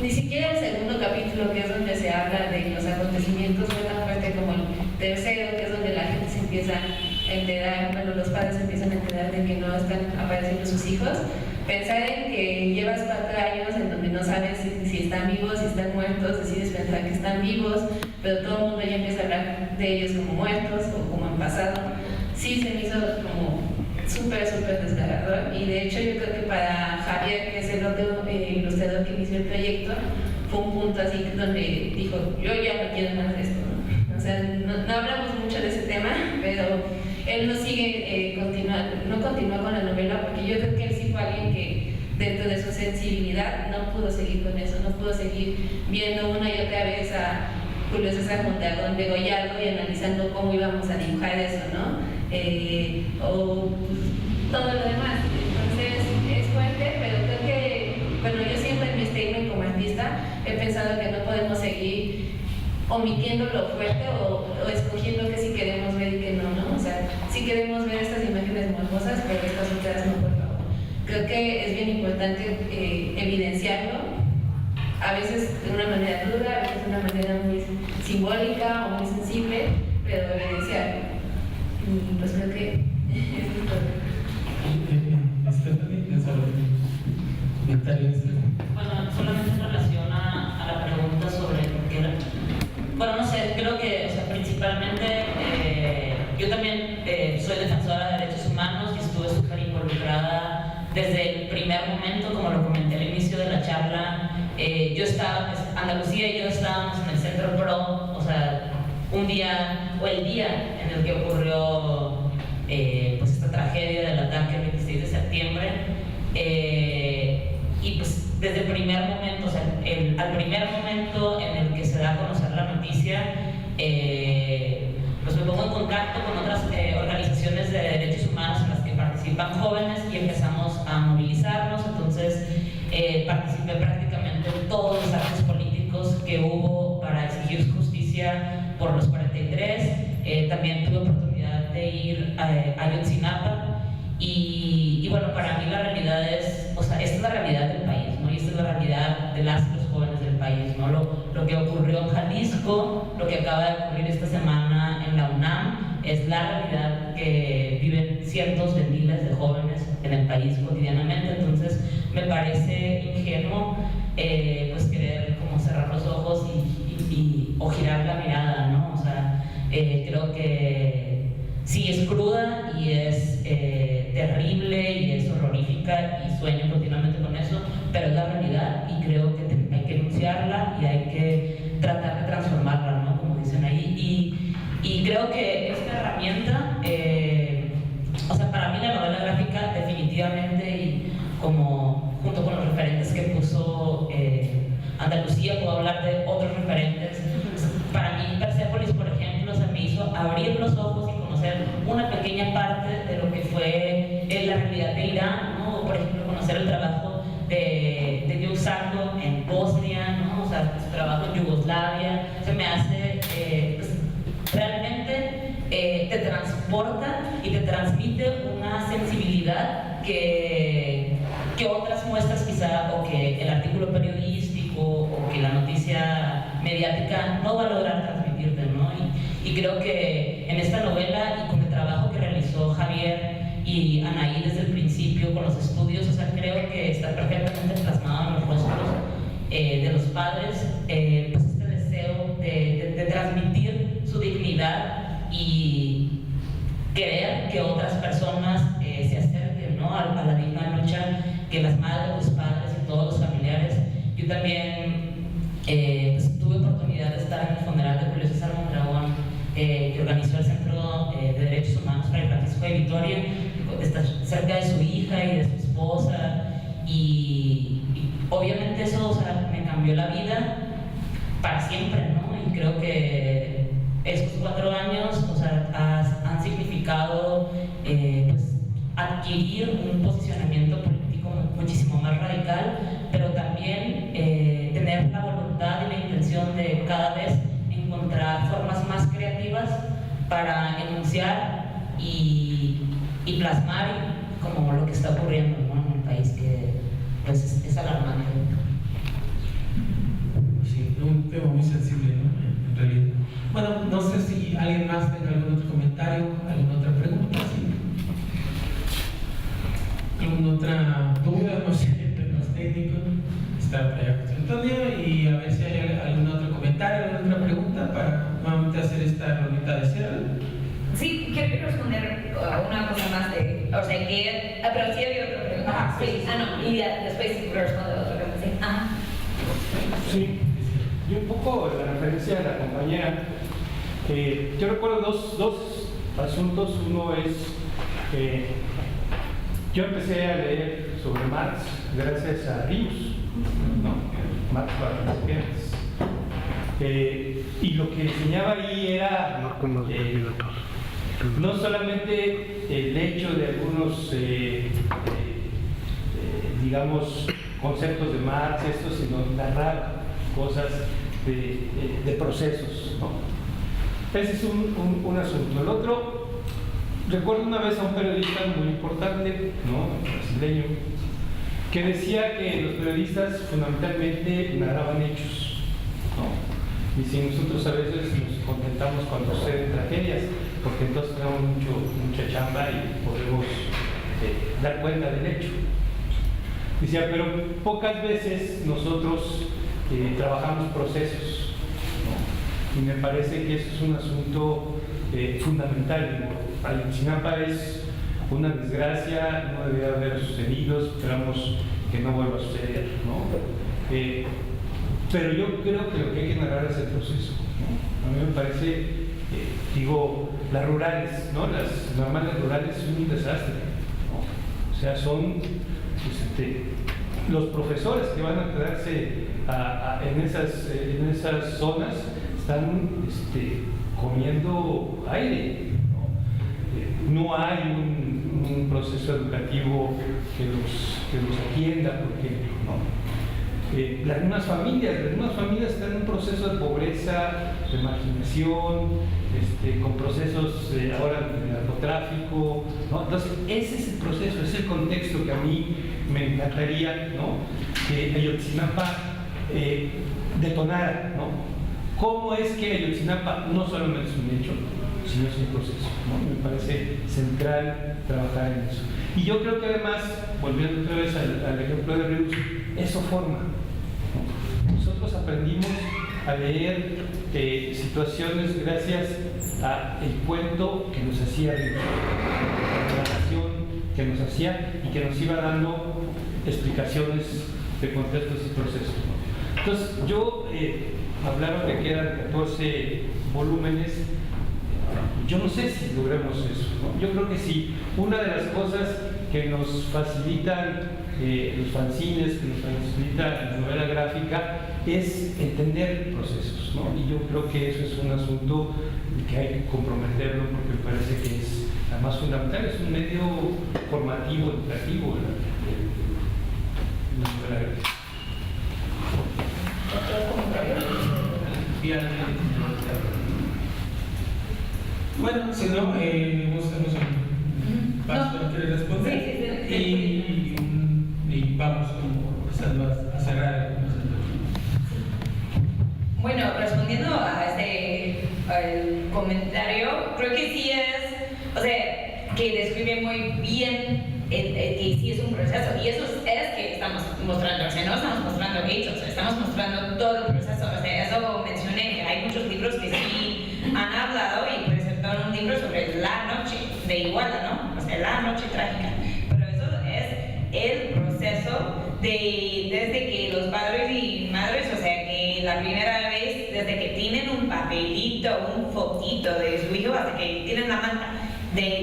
ni siquiera el segundo capítulo, que es donde se habla de los acontecimientos, fue tan fuerte como el tercero, que es donde la gente se empieza a enterar, bueno, los padres empiezan a enterar de que no están apareciendo sus hijos. Pensar en que llevas 4 años en donde no sabes si están vivos, si están muertos, decides pensar que están vivos, pero todo el mundo ya empieza a hablar de ellos como muertos o como han pasado. Sí, se me hizo como súper desgarrador, y de hecho yo creo que para Javier, que es el otro ilustrador que inició el proyecto, fue un punto así donde dijo, yo ya no quiero más de esto, ¿no? O sea, no hablamos mucho de ese tema, pero él no sigue no continúa con la novela, porque yo creo que él sí fue alguien que dentro de su sensibilidad no pudo seguir con eso, no pudo seguir viendo una y otra vez a Julio César Mondragón degollado y analizando cómo íbamos a dibujar eso, ¿no? O todo lo demás. Entonces es fuerte, pero creo que, bueno, yo siempre en mi statement como artista he pensado que no podemos seguir omitiendo lo fuerte o escogiendo que sí queremos ver y que no, ¿no? O sea, sí queremos ver estas imágenes morbosas, pero estas otras no, por favor. Creo que es bien importante evidenciarlo, a veces de una manera dura, a veces de una manera muy simbólica o muy sensible, pero evidenciarlo. Y pues creo que es todo. Bueno, solamente en relación a la pregunta sobre qué era. Bueno, no sé, creo que, o sea, principalmente yo también soy defensora de derechos humanos y estuve súper involucrada desde el primer momento, como lo comenté al inicio de la charla. Yo estaba, Andalucía y yo estábamos en el Centro PRO, o sea, un día, o el día en el que ocurrió pues esta tragedia del ataque el 26 de septiembre. Y pues desde el primer momento, o sea, al primer momento en el que se da a conocer la noticia, pues me pongo en contacto con otras organizaciones de derechos humanos en las que participan jóvenes y empezamos a movilizarnos. Entonces participé prácticamente en todos los actos políticos que hubo para exigir justicia por los 43. También tuve oportunidad de ir a Ayotzinapa. Y bueno, para mí la realidad es, o sea, esta es la realidad del país, ¿no? Y esta es la realidad de las y los jóvenes del país, ¿no? Lo que ocurrió en Jalisco, lo que acaba de ocurrir esta semana en la UNAM, es la realidad que viven cientos de miles de jóvenes en el país cotidianamente. Entonces me parece ingenuo pues querer como cerrar los ojos o girar la mirada, ¿no? O sea, creo que sí es cruda y es terrible y es horrorífica y sueño continuamente con eso, pero es la realidad y creo que hay que denunciarla y hay que tratar de transformarla, ¿no? Como dicen ahí. Y creo que esta herramienta, o sea, para mí la novela gráfica definitivamente, y como junto con los referentes que puso Andalucía, puedo hablar de otros referentes. Para mí Persépolis, por ejemplo, se me hizo abrir los ojos y conocer una pequeña parte de lo que fue la realidad de Irán, ¿no? O, por ejemplo, conocer el trabajo de Yusako en Bosnia, ¿no? O sea, su trabajo en Yugoslavia. Se me hace, pues, realmente te transporta y te transmite una sensibilidad que otras muestras quizá, o que el artículo periodístico o que la noticia mediática no va a lograr transmitirte, ¿no? Y creo que en esta novela y con el trabajo que realizó Javier y Anaí desde el principio con los estudios, o sea, creo que está perfectamente plasmado en los rostros de los padres, pues este deseo de transmitir su dignidad y querer que otras personas se acerquen, ¿no? a la digna lucha que las madres, los padres y todos los familiares. Yo también pues, tuve oportunidad de estar en el funeral de Julio César Mondragón, que organizó el Centro de Derechos Humanos Fray Francisco de Vitoria, está cerca de su hija y de su esposa, y obviamente eso, o sea, me cambió la vida para siempre, ¿no? Y creo que estos 4 años, o sea, han significado pues, adquirir un posicionamiento político muchísimo más radical, pero también tener la voluntad y la intención de cada vez encontrar formas más creativas para enunciar y plasmar como lo que está ocurriendo, ¿no? En el país, que pues, es alarmante. Sí, un tema muy sensible, ¿no? En realidad. Bueno, no sé si alguien más tenga algún otro comentario, alguna otra pregunta, ¿sí? ¿Alguna otra duda? No sé, de los técnicos. Está por allá José Antonio, y a ver si hay algún otro comentario, alguna otra pregunta para nuevamente hacer esta ronda de cierre. Sí, quiero responder a una cosa más de, o sea, que, pero sí había otra pregunta. Ajá, sí. No, y ya, después respondo a otra pregunta. Sí. Ajá. Sí, y un poco la referencia de la compañera. Yo recuerdo dos asuntos. Uno es que yo empecé a leer sobre Marx gracias a Ríos, ¿no? Marx para principiantes. Y lo que enseñaba ahí era no solamente el hecho de algunos, digamos, conceptos de Marx, sino narrar cosas de procesos, ¿no? Ese es un asunto. El otro, recuerdo una vez a un periodista muy importante, ¿no?, brasileño, que decía que los periodistas fundamentalmente narraban hechos, ¿no? Y si nosotros a veces nos contentamos cuando suceden tragedias, porque entonces tenemos mucha chamba y podemos dar cuenta del hecho. Decía, pero pocas veces nosotros trabajamos procesos, ¿no? Y me parece que eso es un asunto fundamental. Ayotzinapa es una desgracia, no debería haber sucedido, esperamos que no vuelva a suceder, ¿no? Pero yo creo que lo que hay que narrar es el proceso, ¿no? A mí me parece, las rurales, ¿no?, las normales rurales son un desastre, ¿no? O sea, son los profesores que van a quedarse en esas zonas están comiendo aire, ¿no? No hay un proceso educativo que los atienda, por ejemplo, ¿no? Las mismas familias están en un proceso de pobreza, de marginación, con procesos ahora de narcotráfico, ¿no? Entonces, ese es el proceso, ese es el contexto que a mí me encantaría, ¿no?, que Ayotzinapa detonara, ¿no? ¿Cómo es que Ayotzinapa no solamente es un hecho, sino es un proceso, ¿no? Me parece central trabajar en eso. Y yo creo que además, volviendo otra vez al ejemplo de Rius, eso forma, ¿no? Nosotros aprendimos a leer situaciones gracias al cuento que nos hacía Rius, la narración que nos hacía y que nos iba dando explicaciones de contextos y procesos, ¿no? Entonces, hablaron de que eran 14 volúmenes. Yo no sé si logremos eso, ¿no? Yo creo que sí. Una de las cosas que nos facilitan los fanzines, que nos facilita la novela gráfica, es entender procesos, ¿no? Y yo creo que eso es un asunto que hay que comprometerlo, porque me parece que es la más fundamental, es un medio formativo, educativo, la novela gráfica. Bueno, si no, buscamos un paso que quiere responder. Y vamos como a cerrar. Bueno, respondiendo a al comentario, creo que sí es, o sea, que describe muy bien que sí es un proceso, y eso es que estamos mostrando, o sea, no estamos mostrando hechos, estamos mostrando todo el proceso. O sea, eso mencioné, que hay muchos libros que sí han hablado y presentaron un libro sobre la noche de Iguala, ¿no? O sea, la noche trágica, pero eso es el proceso desde que los padres y madres, o sea, que la primera vez, desde que tienen un papelito, un fotito de su hijo, hasta que tienen la manta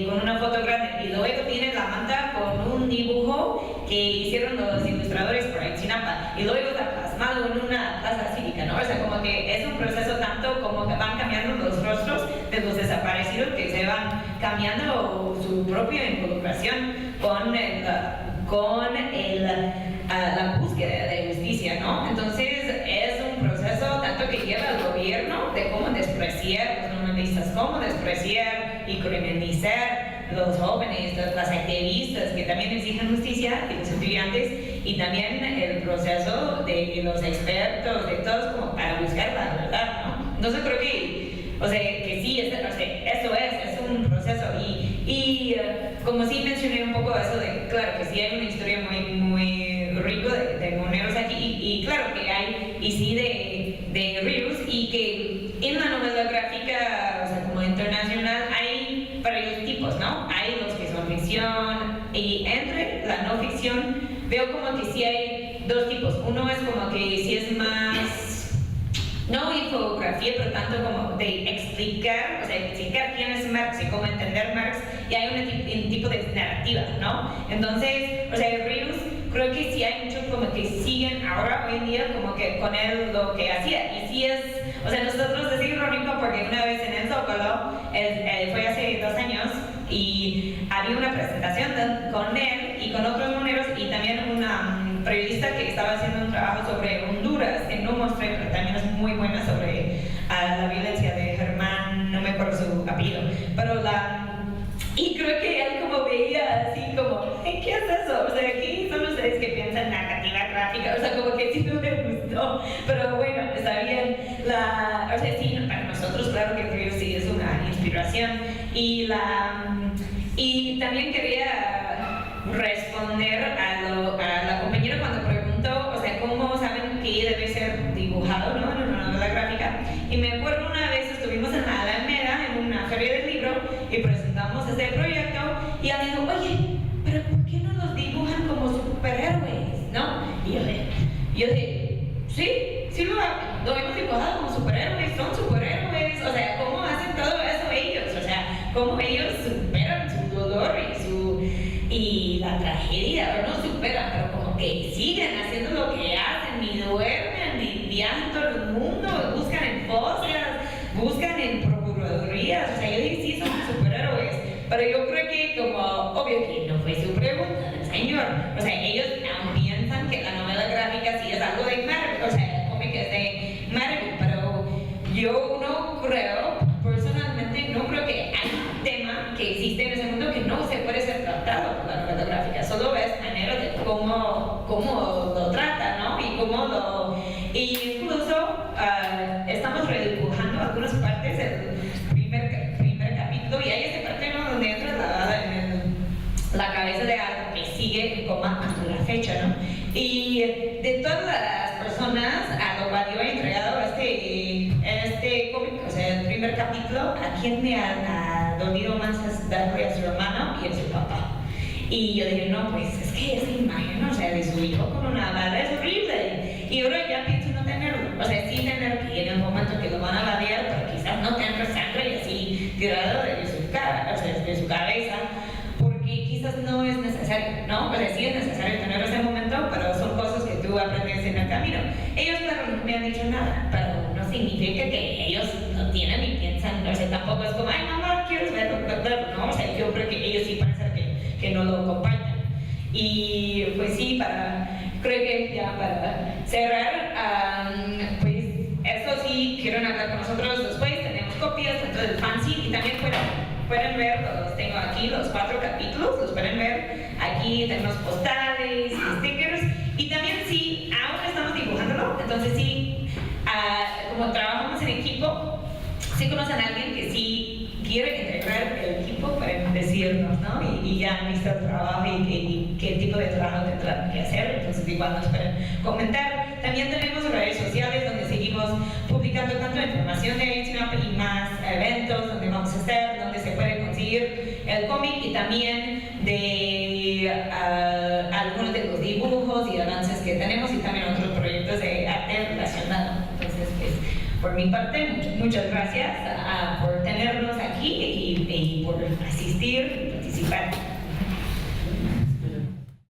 con una foto grande, y luego tienen la manta con un dibujo que hicieron los ilustradores por Ayotzinapa, y luego está plasmado en una plaza cívica, ¿no? O sea, como que es un proceso tanto como que van cambiando los rostros de los desaparecidos, que se van cambiando su propia involucración con la búsqueda de justicia, ¿no? Entonces es un proceso tanto que lleva al gobierno de cómo despreciar los normalistas, cómo despreciar y criminalizar los jóvenes, las activistas que también exigen justicia, y los estudiantes, y también el proceso de los expertos, de todos, como para buscar la verdad, ¿no? Entonces creo que, o sea, que sí, eso es un proceso, y como sí mencioné un poco eso de, claro, que sí hay una historia muy rico de moneros aquí, y claro que hay, y sí de Rius, y que en la novela gráfica, o sea, como internacional, hay varios tipos, ¿no? Hay los que son ficción, y entre la no ficción veo como que sí hay dos tipos. Uno es como que sí es más, no infografía, pero tanto como de explicar, o sea, explicar quién es Marx y cómo entender Marx, y hay un tipo de narrativa, ¿no? Entonces, o sea, Rius, creo que sí hay muchos como que siguen ahora, hoy en día, como que con él lo que hacía, y sí es, o sea, nosotros es irónico porque una vez en el Zócalo, fue hace 2 años, y había una presentación con él y con otros moneros, y también una periodista que estaba haciendo un trabajo sobre Honduras, que no mostré, pero buena sobre la violencia de Germán, no me acuerdo su apellido, pero y creo que él como veía así como, ¿qué es eso? O sea, ¿qué son ustedes que piensan narrativa gráfica? O sea, como que sí no me gustó, pero bueno, está bien. O sea, sí, para nosotros claro que el río sí es una inspiración. Y también quería responder a la compañera cuando preguntó, o sea, ¿cómo saben que debe ser dibujado, ¿no? En una novela gráfica? Y me acuerdo una vez estuvimos en la Alameda en una feria del libro y presentamos este proyecto y ella dijo, oye, pero ¿por qué no los dibujan como superhéroes, no? Y yo dije, sí lo hemos dibujado como superhéroes, son superhéroes, o sea, ¿cómo hacen todo eso ellos? O sea, ¿cómo ellos superan su dolor y la tragedia, o no superan, pero como que siguen haciendo lo que hacen, ni duermen, ni viajan todo el mundo, buscan en fosas, buscan en procuradurías, o sea, yo dije, sí, son superhéroes, pero yo creo que como, obvio que no fue su pregunta del señor, o sea, ellos aún piensan que la novela gráfica sí es algo de Marvel, o sea, el cómic es de Marvel, pero yo no creo, personalmente, no creo que hay un tema que existe en ese mundo que no se puede ser tratado por la novela gráfica, solo es manera de cómo lo trata, ¿no? Y incluso estamos redibujando algunas partes del primer capítulo y hay esa parte, ¿no? Donde entra la cabeza de algo que sigue en coma hasta la fecha, ¿no? Y de todas las personas a lo cual yo he entregado este cómic, o sea, el primer capítulo, a quien me ha dolido más es darle a su hermano y a su papá. Y yo dije, no, pues es que esa imagen, o sea, de su hijo con una bala es horrible. Y ahora ya pienso no tenerlo, o sea, sí tener que en el momento que lo van a ladear, pero quizás no tener sangre y así tirado de su cara, o sea, de su cabeza, porque quizás no es necesario, ¿no? O sea, sí es necesario tener ese momento, pero son cosas que tú aprendes en el camino. Ellos, claro, no me han dicho nada, pero no significa que ellos no tienen ni piensan, o sea, tampoco es como, ay, mamá, quiero verlo, ¿no? O sea, yo creo que ellos sí pueden ser que no lo compartan. Y pues sí, creo que ya para cerrar, pues eso sí, quieren hablar con nosotros después, tenemos copias dentro del fanzine y también pueden ver, los tengo aquí, los 4 capítulos, los pueden ver, aquí tenemos postales, stickers, y también sí, aún estamos dibujándolo, entonces sí, como trabajamos en equipo, sí conocen a alguien que sí quiere integrar el equipo, pueden decirnos, ¿no? Y ya han visto el trabajo y qué tipo de trabajo tendrán que hacer, entonces igual nos pueden comentar. También tenemos redes sociales donde seguimos publicando tanto información de Ayotzinapa y más eventos donde vamos a estar, donde se puede conseguir el cómic y también de algunos de los dibujos y avances que tenemos y también otros proyectos de arte relacionado. Entonces, pues, por mi parte, muchas gracias por tenernos aquí y por asistir y participar.